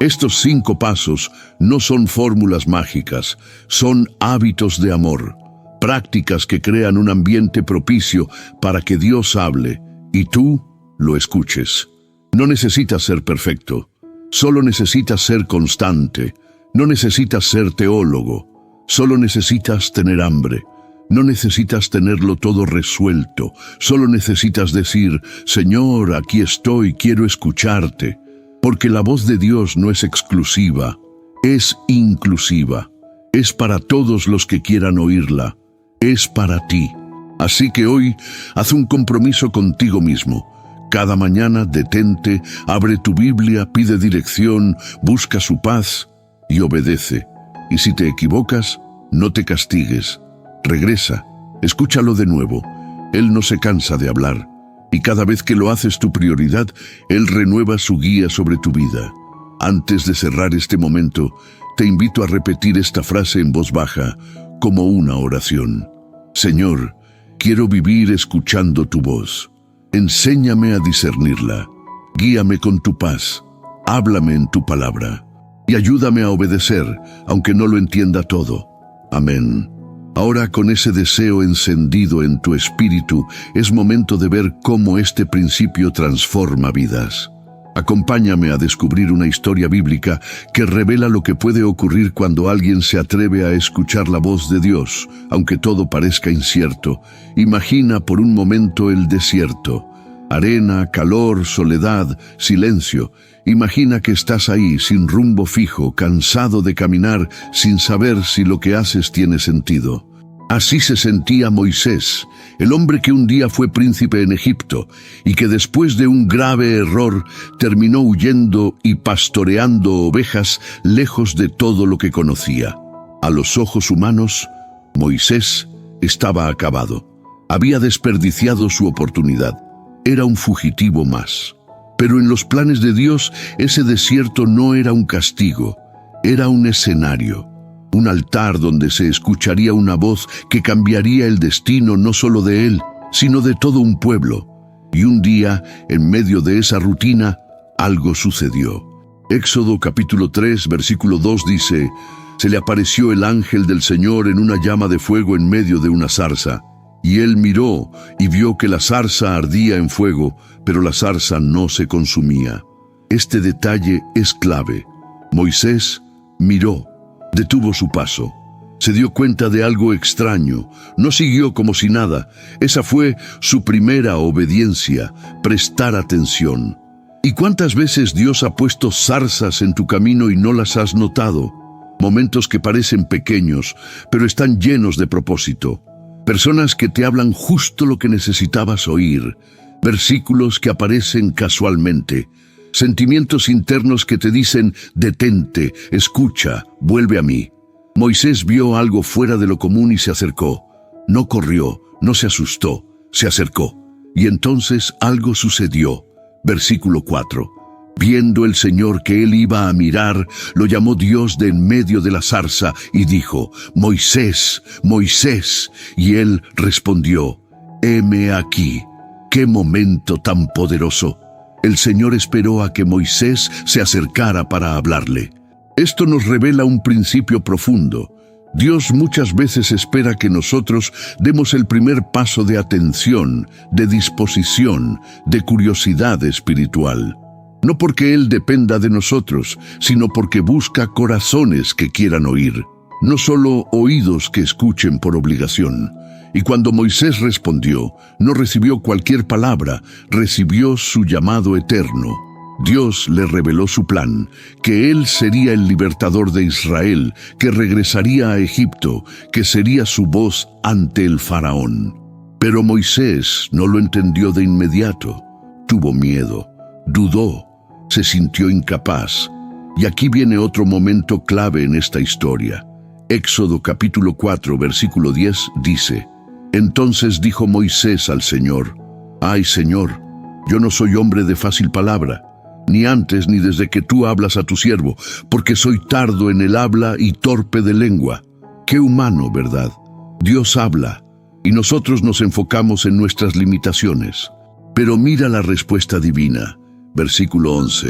Estos 5 pasos no son fórmulas mágicas, son hábitos de amor, prácticas que crean un ambiente propicio para que Dios hable y tú lo escuches. No necesitas ser perfecto, solo necesitas ser constante. No necesitas ser teólogo, solo necesitas tener hambre. No necesitas tenerlo todo resuelto, solo necesitas decir: Señor, aquí estoy, quiero escucharte. Porque la voz de Dios no es exclusiva, es inclusiva. Es para todos los que quieran oírla, es para ti. Así que hoy, haz un compromiso contigo mismo. Cada mañana detente, abre tu Biblia, pide dirección, busca su paz y obedece. Y si te equivocas, no te castigues. Regresa, escúchalo de nuevo. Él no se cansa de hablar, y cada vez que lo haces tu prioridad, Él renueva su guía sobre tu vida. Antes de cerrar este momento, te invito a repetir esta frase en voz baja, como una oración. Señor, quiero vivir escuchando tu voz. Enséñame a discernirla. Guíame con tu paz. Háblame en tu palabra. Y ayúdame a obedecer, aunque no lo entienda todo. Amén. Ahora, con ese deseo encendido en tu espíritu, es momento de ver cómo este principio transforma vidas. Acompáñame a descubrir una historia bíblica que revela lo que puede ocurrir cuando alguien se atreve a escuchar la voz de Dios, aunque todo parezca incierto. Imagina por un momento el desierto. Arena, calor, soledad, silencio. Imagina que estás ahí, sin rumbo fijo, cansado de caminar, sin saber si lo que haces tiene sentido. Así se sentía Moisés, el hombre que un día fue príncipe en Egipto y que después de un grave error terminó huyendo y pastoreando ovejas lejos de todo lo que conocía. A los ojos humanos, Moisés estaba acabado. Había desperdiciado su oportunidad. Era un fugitivo más. Pero en los planes de Dios, ese desierto no era un castigo, era un escenario. Un altar donde se escucharía una voz que cambiaría el destino no solo de él, sino de todo un pueblo. Y un día, en medio de esa rutina, algo sucedió. Éxodo capítulo 3, versículo 2 dice: Se le apareció el ángel del Señor en una llama de fuego en medio de una zarza. Y él miró y vio que la zarza ardía en fuego, pero la zarza no se consumía. Este detalle es clave. Moisés miró. Detuvo su paso. Se dio cuenta de algo extraño. No siguió como si nada. Esa fue su primera obediencia, prestar atención. ¿Y cuántas veces Dios ha puesto zarzas en tu camino y no las has notado? Momentos que parecen pequeños, pero están llenos de propósito. Personas que te hablan justo lo que necesitabas oír. Versículos que aparecen casualmente. Sentimientos internos que te dicen: detente, escucha, vuelve a mí. Moisés vio algo fuera de lo común y se acercó. No corrió, no se asustó, se acercó. Y entonces algo sucedió. Versículo 4. Viendo el Señor que él iba a mirar, lo llamó Dios de en medio de la zarza y dijo: Moisés, Moisés. Y él respondió: heme aquí. ¡Qué momento tan poderoso! El Señor esperó a que Moisés se acercara para hablarle. Esto nos revela un principio profundo. Dios muchas veces espera que nosotros demos el primer paso de atención, de disposición, de curiosidad espiritual. No porque Él dependa de nosotros, sino porque busca corazones que quieran oír, no solo oídos que escuchen por obligación. Y cuando Moisés respondió, no recibió cualquier palabra, recibió su llamado eterno. Dios le reveló su plan, que Él sería el libertador de Israel, que regresaría a Egipto, que sería su voz ante el faraón. Pero Moisés no lo entendió de inmediato. Tuvo miedo, dudó, se sintió incapaz. Y aquí viene otro momento clave en esta historia. Éxodo capítulo 4, versículo 10 dice: Entonces dijo Moisés al Señor: Ay, Señor, yo no soy hombre de fácil palabra, ni antes ni desde que tú hablas a tu siervo, porque soy tardo en el habla y torpe de lengua. Qué humano, ¿verdad? Dios habla, y nosotros nos enfocamos en nuestras limitaciones. Pero mira la respuesta divina. Versículo 11.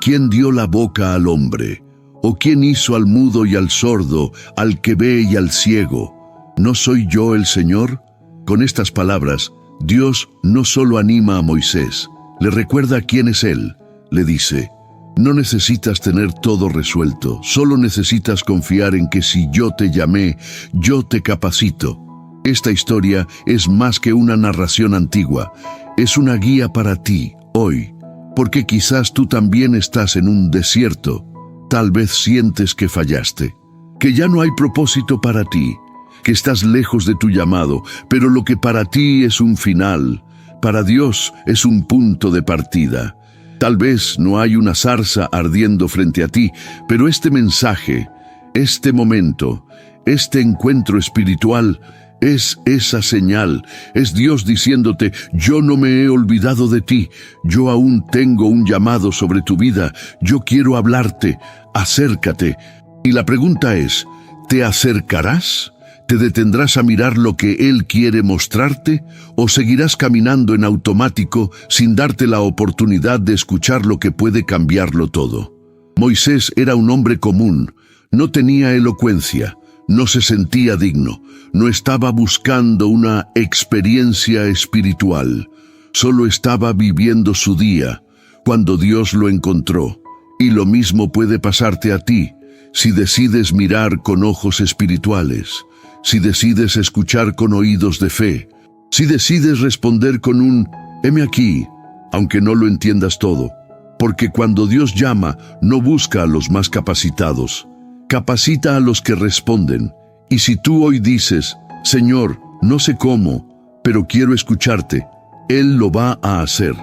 ¿Quién dio la boca al hombre? ¿O quién hizo al mudo y al sordo, al que ve y al ciego? ¿No soy yo el Señor? Con estas palabras, Dios no solo anima a Moisés, le recuerda quién es Él. Le dice: no necesitas tener todo resuelto, solo necesitas confiar en que si yo te llamé, yo te capacito. Esta historia es más que una narración antigua, es una guía para ti, hoy, porque quizás tú también estás en un desierto. Tal vez sientes que fallaste, que ya no hay propósito para ti, que estás lejos de tu llamado, pero lo que para ti es un final, para Dios es un punto de partida. Tal vez no hay una zarza ardiendo frente a ti, pero este mensaje, este momento, este encuentro espiritual es esa señal. Es Dios diciéndote: yo no me he olvidado de ti, yo aún tengo un llamado sobre tu vida, yo quiero hablarte, acércate. Y la pregunta es: ¿te acercarás? ¿Te detendrás a mirar lo que Él quiere mostrarte? ¿O seguirás caminando en automático sin darte la oportunidad de escuchar lo que puede cambiarlo todo? Moisés era un hombre común, no tenía elocuencia, no se sentía digno, no estaba buscando una experiencia espiritual, solo estaba viviendo su día, cuando Dios lo encontró. Y lo mismo puede pasarte a ti, si decides mirar con ojos espirituales, si decides escuchar con oídos de fe, si decides responder con un heme aquí, aunque no lo entiendas todo. Porque cuando Dios llama, no busca a los más capacitados, capacita a los que responden. Y si tú hoy dices: Señor, no sé cómo, pero quiero escucharte, Él lo va a hacer.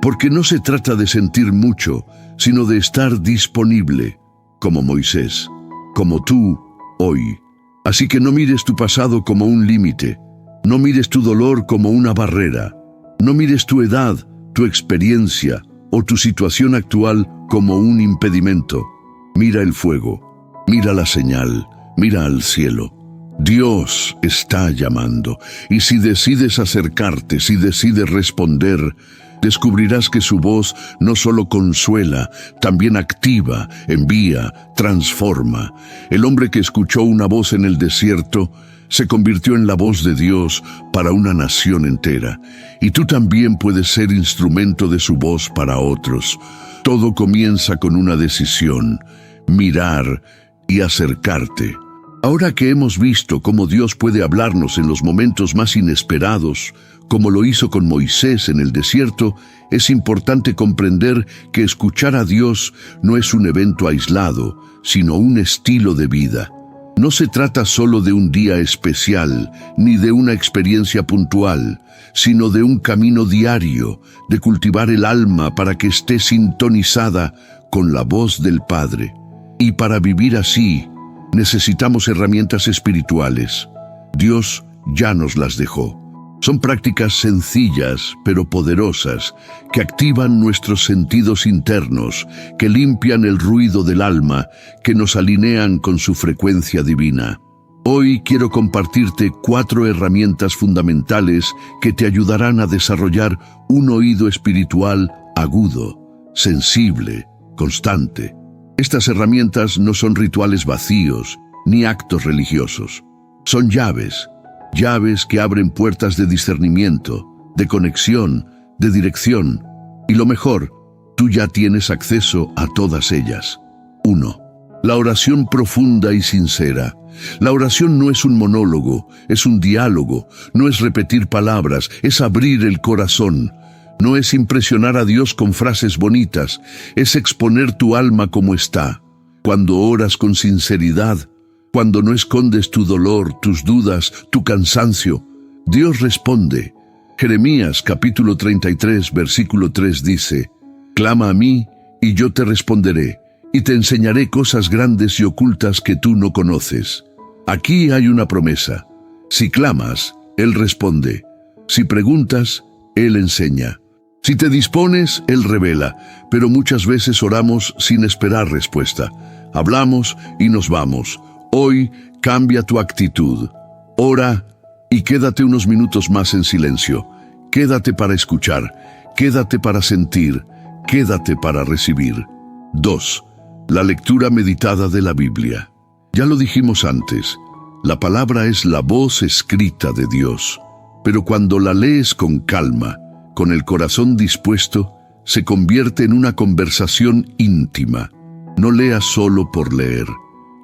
Porque no se trata de sentir mucho, sino de estar disponible, como Moisés, como tú hoy. Así que no mires tu pasado como un límite, no mires tu dolor como una barrera, no mires tu edad, tu experiencia o tu situación actual como un impedimento. Mira el fuego, mira la señal, mira al cielo. Dios está llamando, y si decides acercarte, si decides responder, descubrirás que su voz no solo consuela, también activa, envía, transforma. El hombre que escuchó una voz en el desierto se convirtió en la voz de Dios para una nación entera. Y tú también puedes ser instrumento de su voz para otros. Todo comienza con una decisión: mirar y acercarte. Ahora que hemos visto cómo Dios puede hablarnos en los momentos más inesperados, como lo hizo con Moisés en el desierto, es importante comprender que escuchar a Dios no es un evento aislado, sino un estilo de vida. No se trata solo de un día especial, ni de una experiencia puntual, sino de un camino diario, de cultivar el alma para que esté sintonizada con la voz del Padre. Y para vivir así, necesitamos herramientas espirituales. Dios ya nos las dejó. Son prácticas sencillas pero poderosas que activan nuestros sentidos internos, que limpian el ruido del alma, que nos alinean con su frecuencia divina. Hoy quiero compartirte 4 herramientas fundamentales que te ayudarán a desarrollar un oído espiritual agudo, sensible, constante. Estas herramientas no son rituales vacíos ni actos religiosos. Son llaves que abren puertas de discernimiento, de conexión, de dirección. Y lo mejor, tú ya tienes acceso a todas ellas. 1. La oración profunda y sincera. La oración no es un monólogo, es un diálogo, no es repetir palabras, es abrir el corazón. No es impresionar a Dios con frases bonitas, es exponer tu alma como está. Cuando oras con sinceridad, cuando no escondes tu dolor, tus dudas, tu cansancio, Dios responde. Jeremías capítulo 33, versículo 3 dice: Clama a mí, y yo te responderé, y te enseñaré cosas grandes y ocultas que tú no conoces. Aquí hay una promesa. Si clamas, Él responde. Si preguntas, Él enseña. Si te dispones, Él revela, pero muchas veces oramos sin esperar respuesta. Hablamos y nos vamos. Hoy cambia tu actitud. Ora y quédate unos minutos más en silencio. Quédate para escuchar, quédate para sentir, quédate para recibir. 2. La lectura meditada de la Biblia. Ya lo dijimos antes, la palabra es la voz escrita de Dios, pero cuando la lees con calma, con el corazón dispuesto, se convierte en una conversación íntima. No leas solo por leer,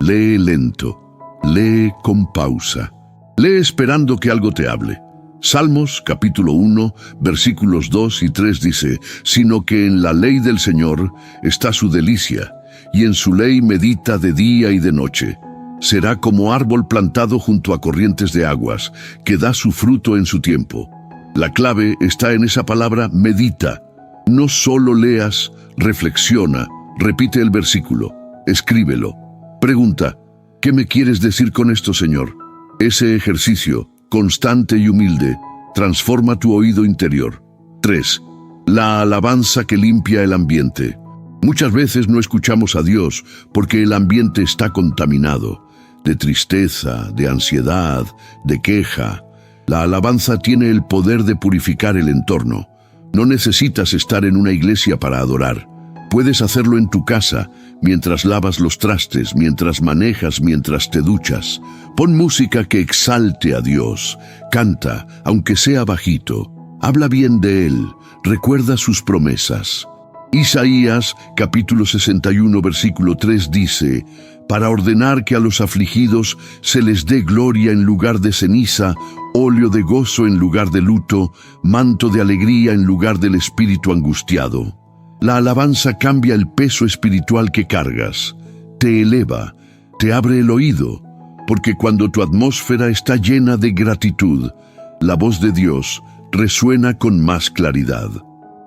lee lento, lee con pausa, lee esperando que algo te hable. Salmos, capítulo 1, versículos 2 y 3 dice, «Sino que en la ley del Señor está su delicia, y en su ley medita de día y de noche. Será como árbol plantado junto a corrientes de aguas, que da su fruto en su tiempo». La clave está en esa palabra medita. No solo leas, reflexiona, repite el versículo, escríbelo. Pregunta, ¿qué me quieres decir con esto, Señor? Ese ejercicio, constante y humilde, transforma tu oído interior. 3. La alabanza que limpia el ambiente. Muchas veces no escuchamos a Dios porque el ambiente está contaminado, de tristeza, de ansiedad, de queja. La alabanza tiene el poder de purificar el entorno. No necesitas estar en una iglesia para adorar. Puedes hacerlo en tu casa, mientras lavas los trastes, mientras manejas, mientras te duchas. Pon música que exalte a Dios. Canta, aunque sea bajito. Habla bien de Él. Recuerda sus promesas. Isaías, capítulo 61, versículo 3 dice, «Para ordenar que a los afligidos se les dé gloria en lugar de ceniza, óleo de gozo en lugar de luto, manto de alegría en lugar del espíritu angustiado». La alabanza cambia el peso espiritual que cargas, te eleva, te abre el oído, porque cuando tu atmósfera está llena de gratitud, la voz de Dios resuena con más claridad.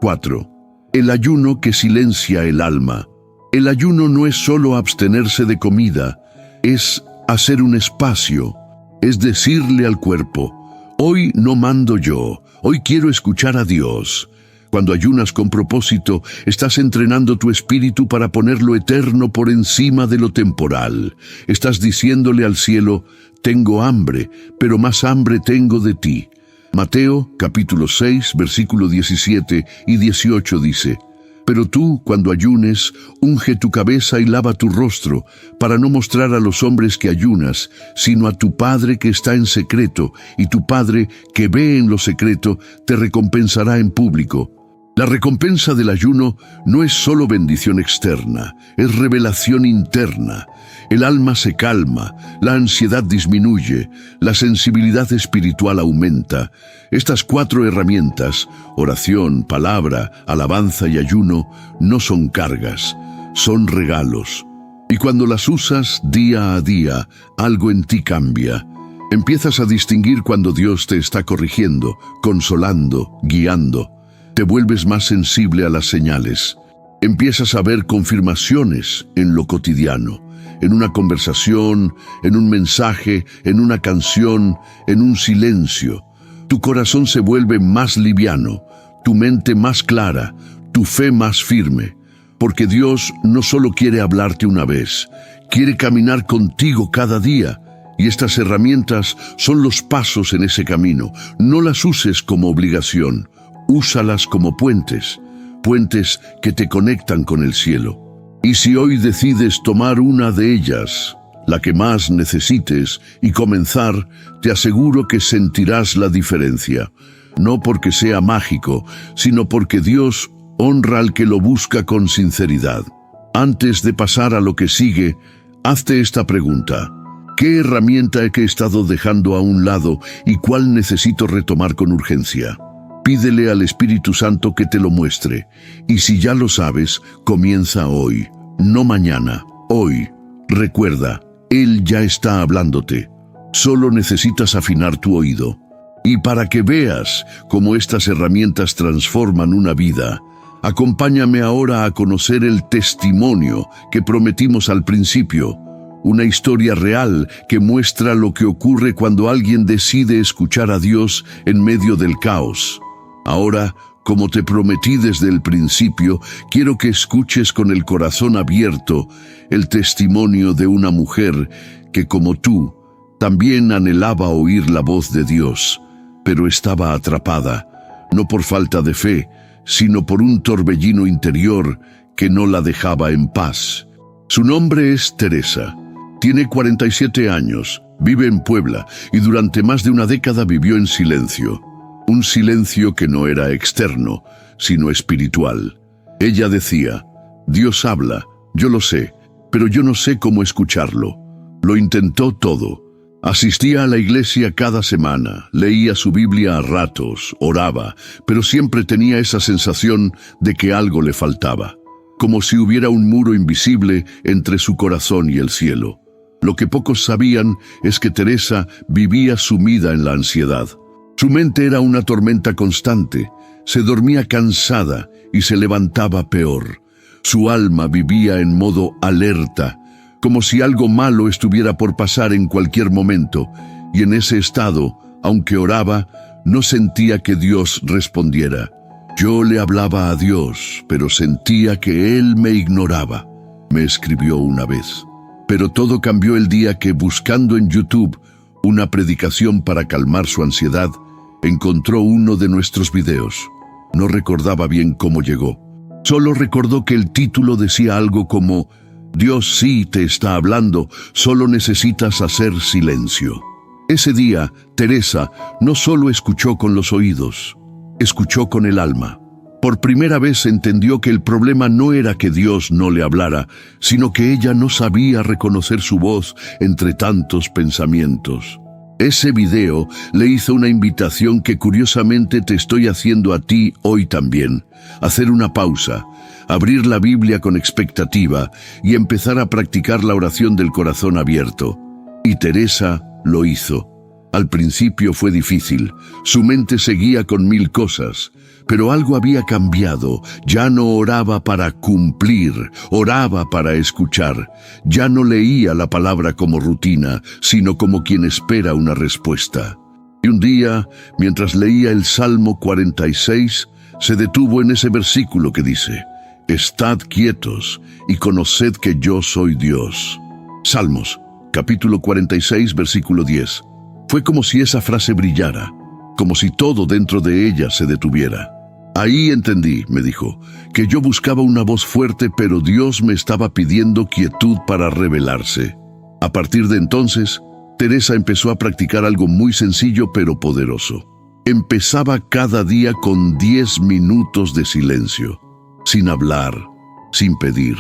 4. El ayuno que silencia el alma. El ayuno no es solo abstenerse de comida, es hacer un espacio, es decirle al cuerpo, hoy no mando yo, hoy quiero escuchar a Dios. Cuando ayunas con propósito, estás entrenando tu espíritu para poner lo eterno por encima de lo temporal. Estás diciéndole al cielo, tengo hambre, pero más hambre tengo de ti. Mateo, capítulo 6, versículo 17 y 18 dice, «Pero tú, cuando ayunes, unge tu cabeza y lava tu rostro, para no mostrar a los hombres que ayunas, sino a tu Padre que está en secreto, y tu Padre que ve en lo secreto te recompensará en público». La recompensa del ayuno no es solo bendición externa, es revelación interna. El alma se calma, la ansiedad disminuye, la sensibilidad espiritual aumenta. Estas 4 herramientas, oración, palabra, alabanza y ayuno, no son cargas, son regalos. Y cuando las usas día a día, algo en ti cambia. Empiezas a distinguir cuando Dios te está corrigiendo, consolando, guiando. Te vuelves más sensible a las señales. Empiezas a ver confirmaciones en lo cotidiano, en una conversación, en un mensaje, en una canción, en un silencio. Tu corazón se vuelve más liviano, tu mente más clara, tu fe más firme. Porque Dios no solo quiere hablarte una vez, quiere caminar contigo cada día. Y estas herramientas son los pasos en ese camino. No las uses como obligación. Úsalas como puentes que te conectan con el cielo. Y si hoy decides tomar una de ellas, la que más necesites, y comenzar, te aseguro que sentirás la diferencia. No porque sea mágico, sino porque Dios honra al que lo busca con sinceridad. Antes de pasar a lo que sigue, hazte esta pregunta. ¿Qué herramienta he estado dejando a un lado y cuál necesito retomar con urgencia? Pídele al Espíritu Santo que te lo muestre, y si ya lo sabes, comienza hoy, no mañana, hoy. Recuerda, Él ya está hablándote, solo necesitas afinar tu oído. Y para que veas cómo estas herramientas transforman una vida, acompáñame ahora a conocer el testimonio que prometimos al principio. una historia real que muestra lo que ocurre cuando alguien decide escuchar a Dios en medio del caos. Ahora, como te prometí desde el principio, quiero que escuches con el corazón abierto el testimonio de una mujer que, como tú, también anhelaba oír la voz de Dios, pero estaba atrapada, no por falta de fe, sino por un torbellino interior que no la dejaba en paz. Su nombre es Teresa. Tiene 47 años, vive en Puebla y durante más de una década vivió en silencio. Un silencio que no era externo, sino espiritual. Ella decía, Dios habla, yo lo sé, pero yo no sé cómo escucharlo. Lo intentó todo. Asistía a la iglesia cada semana, leía su Biblia a ratos, oraba, pero siempre tenía esa sensación de que algo le faltaba, como si hubiera un muro invisible entre su corazón y el cielo. Lo que pocos sabían es que Teresa vivía sumida en la ansiedad. Su mente era una tormenta constante, se dormía cansada y se levantaba peor. Su alma vivía en modo alerta, como si algo malo estuviera por pasar en cualquier momento, y en ese estado, aunque oraba, no sentía que Dios respondiera. Yo le hablaba a Dios, pero sentía que Él me ignoraba, me escribió una vez. Pero todo cambió el día que, buscando en YouTube una predicación para calmar su ansiedad, encontró uno de nuestros videos. No recordaba bien cómo llegó. Solo recordó que el título decía algo como, Dios sí te está hablando, solo necesitas hacer silencio. Ese día, Teresa no solo escuchó con los oídos, escuchó con el alma. Por primera vez entendió que el problema no era que Dios no le hablara, sino que ella no sabía reconocer su voz entre tantos pensamientos. Ese video le hizo una invitación que curiosamente te estoy haciendo a ti hoy también. Hacer una pausa, abrir la Biblia con expectativa y empezar a practicar la oración del corazón abierto. Y Teresa lo hizo. Al principio fue difícil, su mente seguía con 1000 cosas, pero algo había cambiado. Ya no oraba para cumplir, oraba para escuchar. Ya no leía la palabra como rutina, sino como quien espera una respuesta. Y un día, mientras leía el Salmo 46, se detuvo en ese versículo que dice, Estad quietos y conoced que yo soy Dios. Salmos, capítulo 46, versículo 10. Fue como si esa frase brillara, como si todo dentro de ella se detuviera. Ahí entendí, me dijo, que yo buscaba una voz fuerte, pero Dios me estaba pidiendo quietud para revelarse. A partir de entonces, Teresa empezó a practicar algo muy sencillo pero poderoso. Empezaba cada día con 10 minutos de silencio, sin hablar, sin pedir,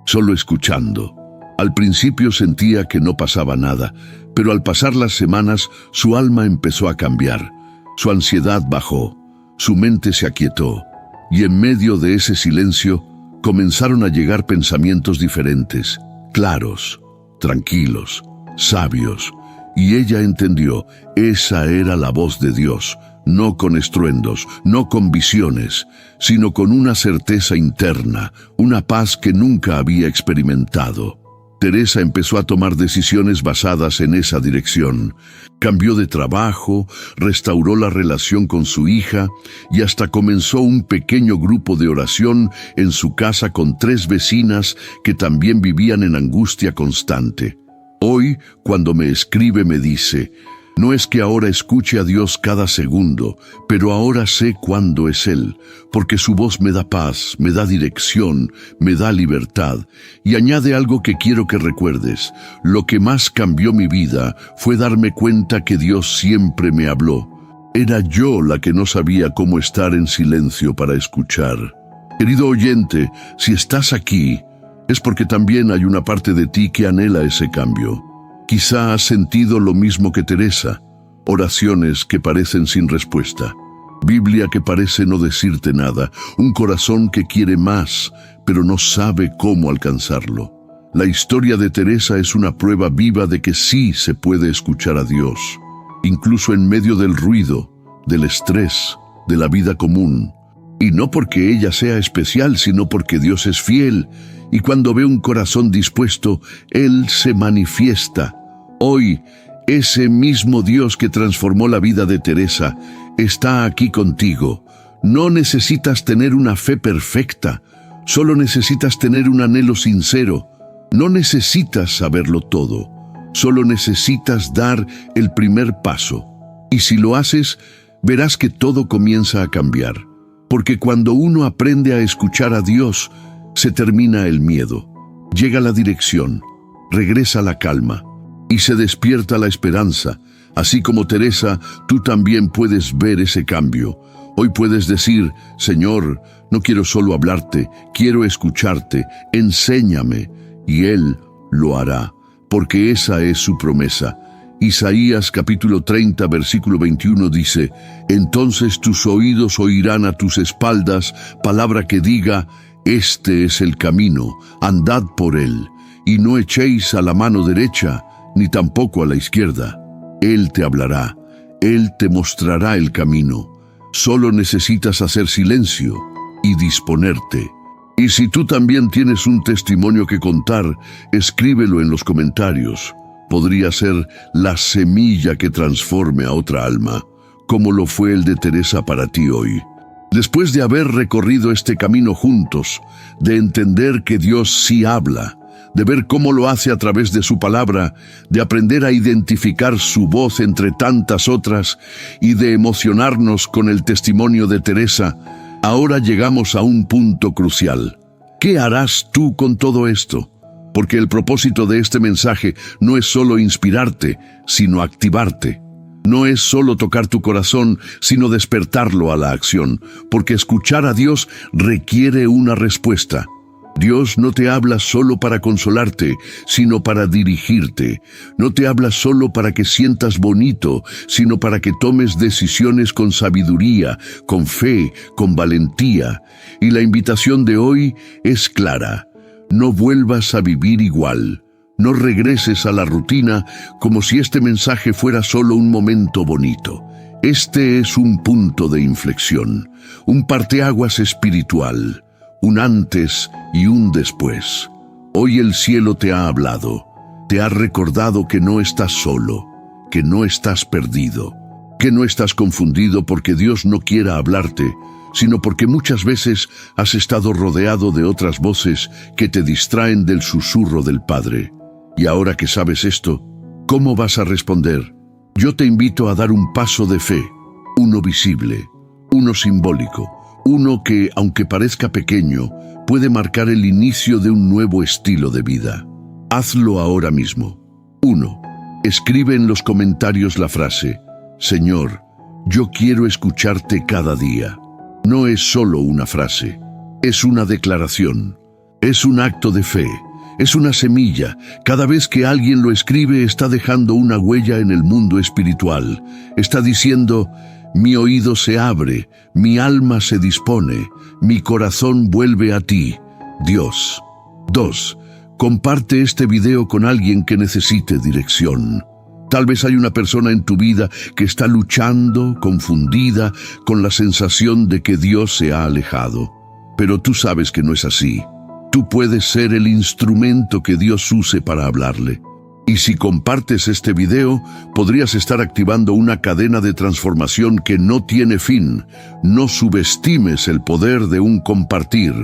solo escuchando. Al principio sentía que no pasaba nada, pero al pasar las semanas su alma empezó a cambiar. Su ansiedad bajó, su mente se aquietó, y en medio de ese silencio comenzaron a llegar pensamientos diferentes, claros, tranquilos, sabios, y ella entendió, esa era la voz de Dios, no con estruendos, no con visiones, sino con una certeza interna, una paz que nunca había experimentado. Teresa empezó a tomar decisiones basadas en esa dirección. Cambió de trabajo, restauró la relación con su hija y hasta comenzó un pequeño grupo de oración en su casa con 3 vecinas que también vivían en angustia constante. Hoy, cuando me escribe, me dice, no es que ahora escuche a Dios cada segundo, pero ahora sé cuándo es Él, porque su voz me da paz, me da dirección, me da libertad. Y añade algo que quiero que recuerdes. Lo que más cambió mi vida fue darme cuenta que Dios siempre me habló. Era yo la que no sabía cómo estar en silencio para escuchar. Querido oyente, si estás aquí, es porque también hay una parte de ti que anhela ese cambio. Quizá has sentido lo mismo que Teresa, oraciones que parecen sin respuesta, Biblia que parece no decirte nada, un corazón que quiere más, pero no sabe cómo alcanzarlo. La historia de Teresa es una prueba viva de que sí se puede escuchar a Dios, incluso en medio del ruido, del estrés, de la vida común. Y no porque ella sea especial, sino porque Dios es fiel Y cuando ve un corazón dispuesto, Él se manifiesta. Hoy, ese mismo Dios que transformó la vida de Teresa está aquí contigo. No necesitas tener una fe perfecta, solo necesitas tener un anhelo sincero. No necesitas saberlo todo, solo necesitas dar el primer paso. Y si lo haces, verás que todo comienza a cambiar. Porque cuando uno aprende a escuchar a Dios, se termina el miedo, llega la dirección, regresa la calma y se despierta la esperanza. Así como Teresa, tú también puedes ver ese cambio. Hoy puedes decir: Señor, no quiero solo hablarte, quiero escucharte, enséñame. Y Él lo hará, porque esa es su promesa. Isaías capítulo 30, versículo 21 dice: Entonces tus oídos oirán a tus espaldas palabra que diga: Este es el camino, andad por él, y no echéis a la mano derecha, ni tampoco a la izquierda. Él te hablará, Él te mostrará el camino. Solo necesitas hacer silencio y disponerte. Y si tú también tienes un testimonio que contar, escríbelo en los comentarios. Podría ser la semilla que transforme a otra alma, como lo fue el de Teresa para ti hoy. Después de haber recorrido este camino juntos, de entender que Dios sí habla, de ver cómo lo hace a través de su palabra, de aprender a identificar su voz entre tantas otras y de emocionarnos con el testimonio de Teresa, ahora llegamos a un punto crucial. ¿Qué harás tú con todo esto? Porque el propósito de este mensaje no es solo inspirarte, sino activarte. No es solo tocar tu corazón, sino despertarlo a la acción, porque escuchar a Dios requiere una respuesta. Dios no te habla solo para consolarte, sino para dirigirte. No te habla solo para que sientas bonito, sino para que tomes decisiones con sabiduría, con fe, con valentía. Y la invitación de hoy es clara: no vuelvas a vivir igual. No regreses a la rutina como si este mensaje fuera solo un momento bonito. Este es un punto de inflexión, un parteaguas espiritual, un antes y un después. Hoy el cielo te ha hablado, te ha recordado que no estás solo, que no estás perdido, que no estás confundido porque Dios no quiera hablarte, sino porque muchas veces has estado rodeado de otras voces que te distraen del susurro del Padre. Y ahora que sabes esto, ¿cómo vas a responder? Yo te invito a dar un paso de fe, uno visible, uno simbólico, uno que, aunque parezca pequeño, puede marcar el inicio de un nuevo estilo de vida. Hazlo ahora mismo. 1. Escribe en los comentarios la frase: Señor, yo quiero escucharte cada día. No es solo una frase, es una declaración, es un acto de fe. Es una semilla. Cada vez que alguien lo escribe, está dejando una huella en el mundo espiritual. Está diciendo: mi oído se abre, mi alma se dispone, mi corazón vuelve a ti, Dios. 2. Comparte este video con alguien que necesite dirección. Tal vez hay una persona en tu vida que está luchando, confundida, con la sensación de que Dios se ha alejado. Pero tú sabes que no es así. Tú puedes ser el instrumento que Dios use para hablarle. Y si compartes este video, podrías estar activando una cadena de transformación que no tiene fin. No subestimes el poder de un compartir,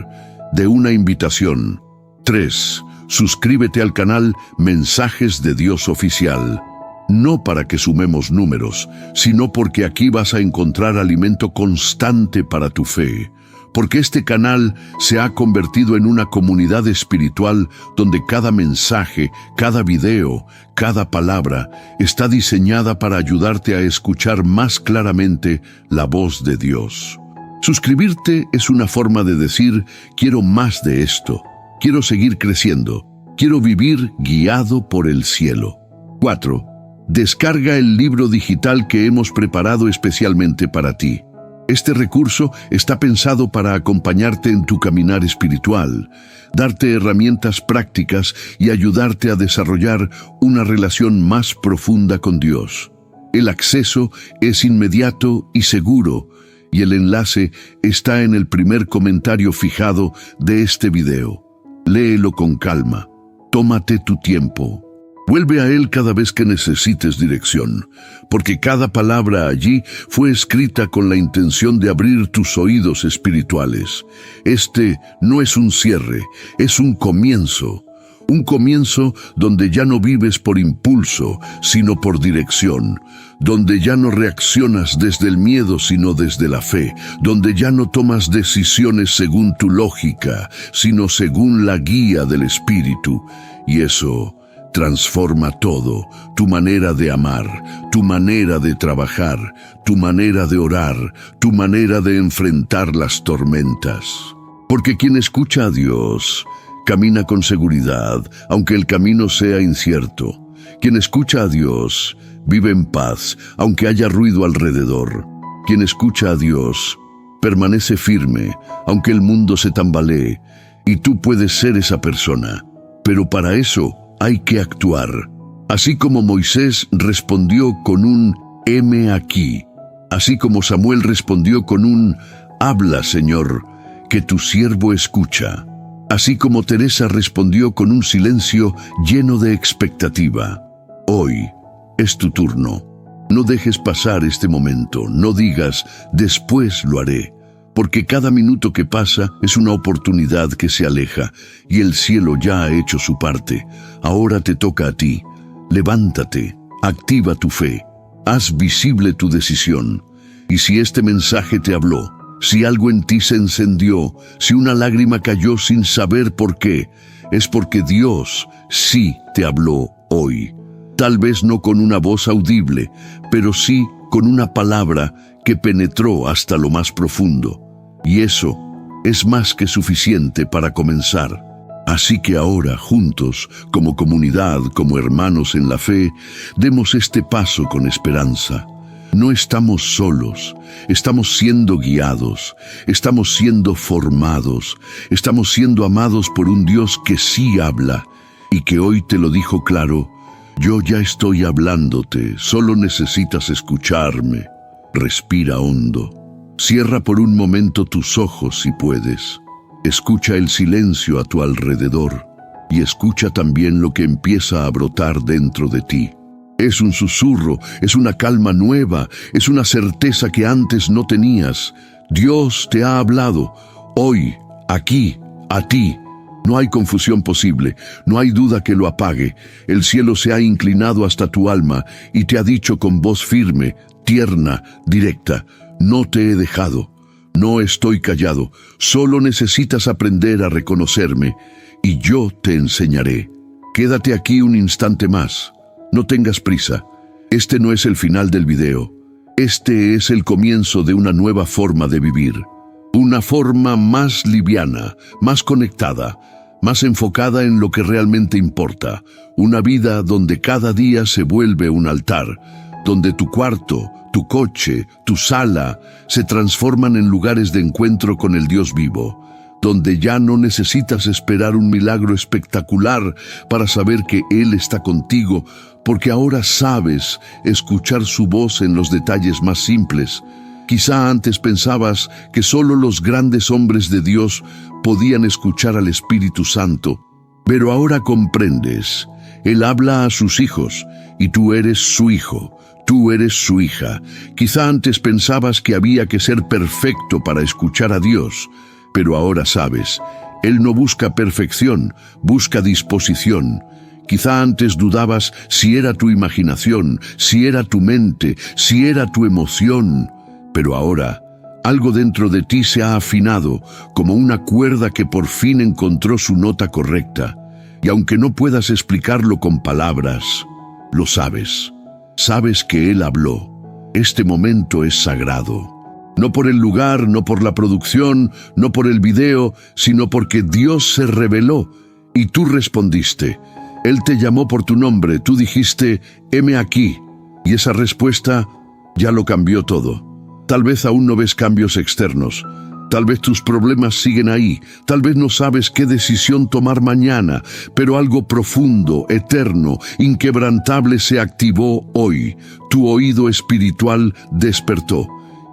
de una invitación. 3. Suscríbete al canal Mensajes de Dios Oficial. No para que sumemos números, sino porque aquí vas a encontrar alimento constante para tu fe. Porque este canal se ha convertido en una comunidad espiritual donde cada mensaje, cada video, cada palabra está diseñada para ayudarte a escuchar más claramente la voz de Dios. Suscribirte es una forma de decir: quiero más de esto, quiero seguir creciendo, quiero vivir guiado por el cielo. 4. Descarga el libro digital que hemos preparado especialmente para ti. Este recurso está pensado para acompañarte en tu caminar espiritual, darte herramientas prácticas y ayudarte a desarrollar una relación más profunda con Dios. El acceso es inmediato y seguro, y el enlace está en el primer comentario fijado de este video. Léelo con calma. Tómate tu tiempo. Vuelve a él cada vez que necesites dirección, porque cada palabra allí fue escrita con la intención de abrir tus oídos espirituales. Este no es un cierre, es un comienzo. Un comienzo donde ya no vives por impulso, sino por dirección, donde ya no reaccionas desde el miedo, sino desde la fe, donde ya no tomas decisiones según tu lógica, sino según la guía del Espíritu. Y eso transforma todo, tu manera de amar, tu manera de trabajar, tu manera de orar, tu manera de enfrentar las tormentas. Porque quien escucha a Dios camina con seguridad, aunque el camino sea incierto. Quien escucha a Dios vive en paz, aunque haya ruido alrededor. Quien escucha a Dios permanece firme, aunque el mundo se tambalee, y tú puedes ser esa persona. Pero para eso hay que actuar. Así como Moisés respondió con un «heme aquí», así como Samuel respondió con un «habla, Señor, que tu siervo escucha». Así como Teresa respondió con un silencio lleno de expectativa. Hoy es tu turno. No dejes pasar este momento, no digas, después lo haré, porque cada minuto que pasa es una oportunidad que se aleja, y el cielo ya ha hecho su parte. Ahora te toca a ti. Levántate, activa tu fe, haz visible tu decisión. Y si este mensaje te habló, si algo en ti se encendió, si una lágrima cayó sin saber por qué, es porque Dios sí te habló hoy. Tal vez no con una voz audible, pero sí con una palabra que penetró hasta lo más profundo. Y eso es más que suficiente para comenzar. Así que ahora, juntos, como comunidad, como hermanos en la fe, demos este paso con esperanza. No estamos solos, estamos siendo guiados, estamos siendo formados, estamos siendo amados por un Dios que sí habla y que hoy te lo dijo claro: yo ya estoy hablándote, solo necesitas escucharme. Respira hondo. Cierra por un momento tus ojos si puedes. Escucha el silencio a tu alrededor y escucha también lo que empieza a brotar dentro de ti. Es un susurro, es una calma nueva, es una certeza que antes no tenías. Dios te ha hablado, hoy, aquí, a ti. No hay confusión posible, no hay duda que lo apague. El cielo se ha inclinado hasta tu alma y te ha dicho con voz firme, tierna, directa: no te he dejado, no estoy callado, solo necesitas aprender a reconocerme y yo te enseñaré. Quédate aquí un instante más. No tengas prisa. Este no es el final del video. Este es el comienzo de una nueva forma de vivir. Una forma más liviana, más conectada, más enfocada en lo que realmente importa. Una vida donde cada día se vuelve un altar, donde tu cuarto, tu coche, tu sala se transforman en lugares de encuentro con el Dios vivo, donde ya no necesitas esperar un milagro espectacular para saber que Él está contigo, porque ahora sabes escuchar su voz en los detalles más simples. Quizá antes pensabas que solo los grandes hombres de Dios podían escuchar al Espíritu Santo, pero ahora comprendes. Él habla a sus hijos y tú eres su hijo, tú eres su hija. Quizá antes pensabas que había que ser perfecto para escuchar a Dios, pero ahora sabes, Él no busca perfección, busca disposición. Quizá antes dudabas si era tu imaginación, si era tu mente, si era tu emoción, pero ahora algo dentro de ti se ha afinado como una cuerda que por fin encontró su nota correcta. Y aunque no puedas explicarlo con palabras, lo sabes. Sabes que Él habló. Este momento es sagrado. No por el lugar, no por la producción, no por el video, sino porque Dios se reveló y tú respondiste. Él te llamó por tu nombre, tú dijiste, heme aquí, y esa respuesta ya lo cambió todo. Tal vez aún no ves cambios externos, tal vez tus problemas siguen ahí, tal vez no sabes qué decisión tomar mañana, pero algo profundo, eterno, inquebrantable se activó hoy. Tu oído espiritual despertó,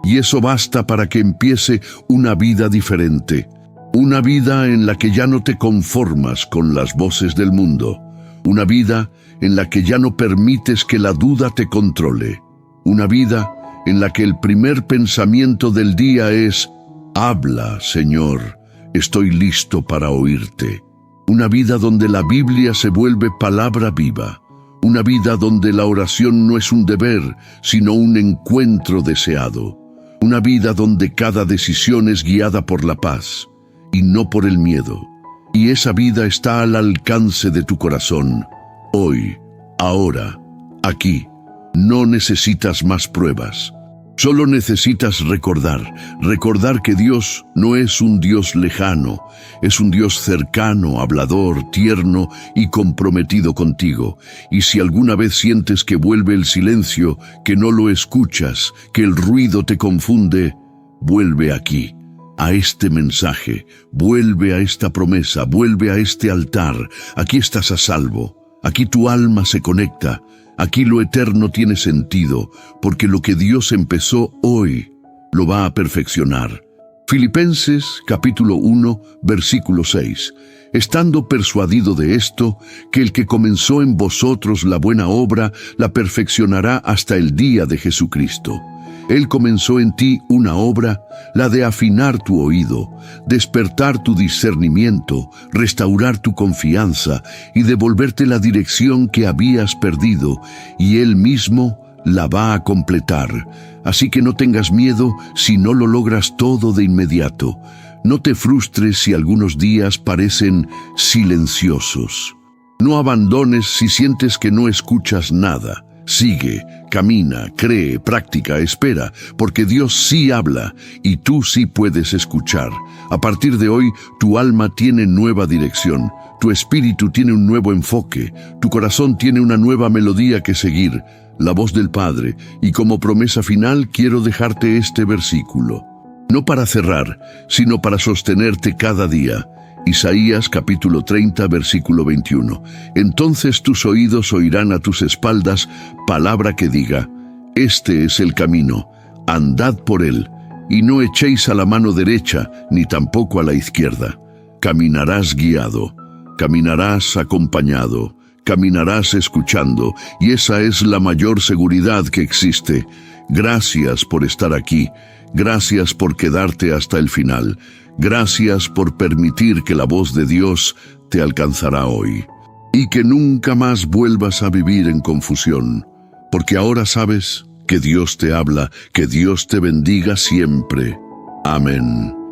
y eso basta para que empiece una vida diferente. Una vida en la que ya no te conformas con las voces del mundo. Una vida en la que ya no permites que la duda te controle. Una vida en la que el primer pensamiento del día es: habla, Señor, estoy listo para oírte. Una vida donde la Biblia se vuelve palabra viva. Una vida donde la oración no es un deber, sino un encuentro deseado. Una vida donde cada decisión es guiada por la paz y no por el miedo. Y esa vida está al alcance de tu corazón. Hoy, ahora, aquí. No necesitas más pruebas. Solo necesitas recordar que Dios no es un Dios lejano, es un Dios cercano, hablador, tierno y comprometido contigo. Y si alguna vez sientes que vuelve el silencio, que no lo escuchas, que el ruido te confunde, vuelve aquí, a este mensaje, vuelve a esta promesa, vuelve a este altar. Aquí estás a salvo, aquí tu alma se conecta. Aquí lo eterno tiene sentido, porque lo que Dios empezó hoy, lo va a perfeccionar. Filipenses capítulo 1, versículo 6. Estando persuadido de esto, que el que comenzó en vosotros la buena obra, la perfeccionará hasta el día de Jesucristo. Él comenzó en ti una obra, la de afinar tu oído, despertar tu discernimiento, restaurar tu confianza y devolverte la dirección que habías perdido, y Él mismo la va a completar. Así que no tengas miedo si no lo logras todo de inmediato. No te frustres si algunos días parecen silenciosos. No abandones si sientes que no escuchas nada. Sigue, camina, cree, practica, espera, porque Dios sí habla y tú sí puedes escuchar. A partir de hoy, tu alma tiene nueva dirección, tu espíritu tiene un nuevo enfoque, tu corazón tiene una nueva melodía que seguir, la voz del Padre, y como promesa final quiero dejarte este versículo. No para cerrar, sino para sostenerte cada día. Isaías capítulo 30, versículo 21. Entonces tus oídos oirán a tus espaldas palabra que diga: este es el camino, andad por él, y no echéis a la mano derecha, ni tampoco a la izquierda. Caminarás guiado, caminarás acompañado, caminarás escuchando, y esa es la mayor seguridad que existe. Gracias por estar aquí, gracias por quedarte hasta el final. Gracias por permitir que la voz de Dios te alcanzará hoy. Y que nunca más vuelvas a vivir en confusión, porque ahora sabes que Dios te habla, que Dios te bendiga siempre. Amén.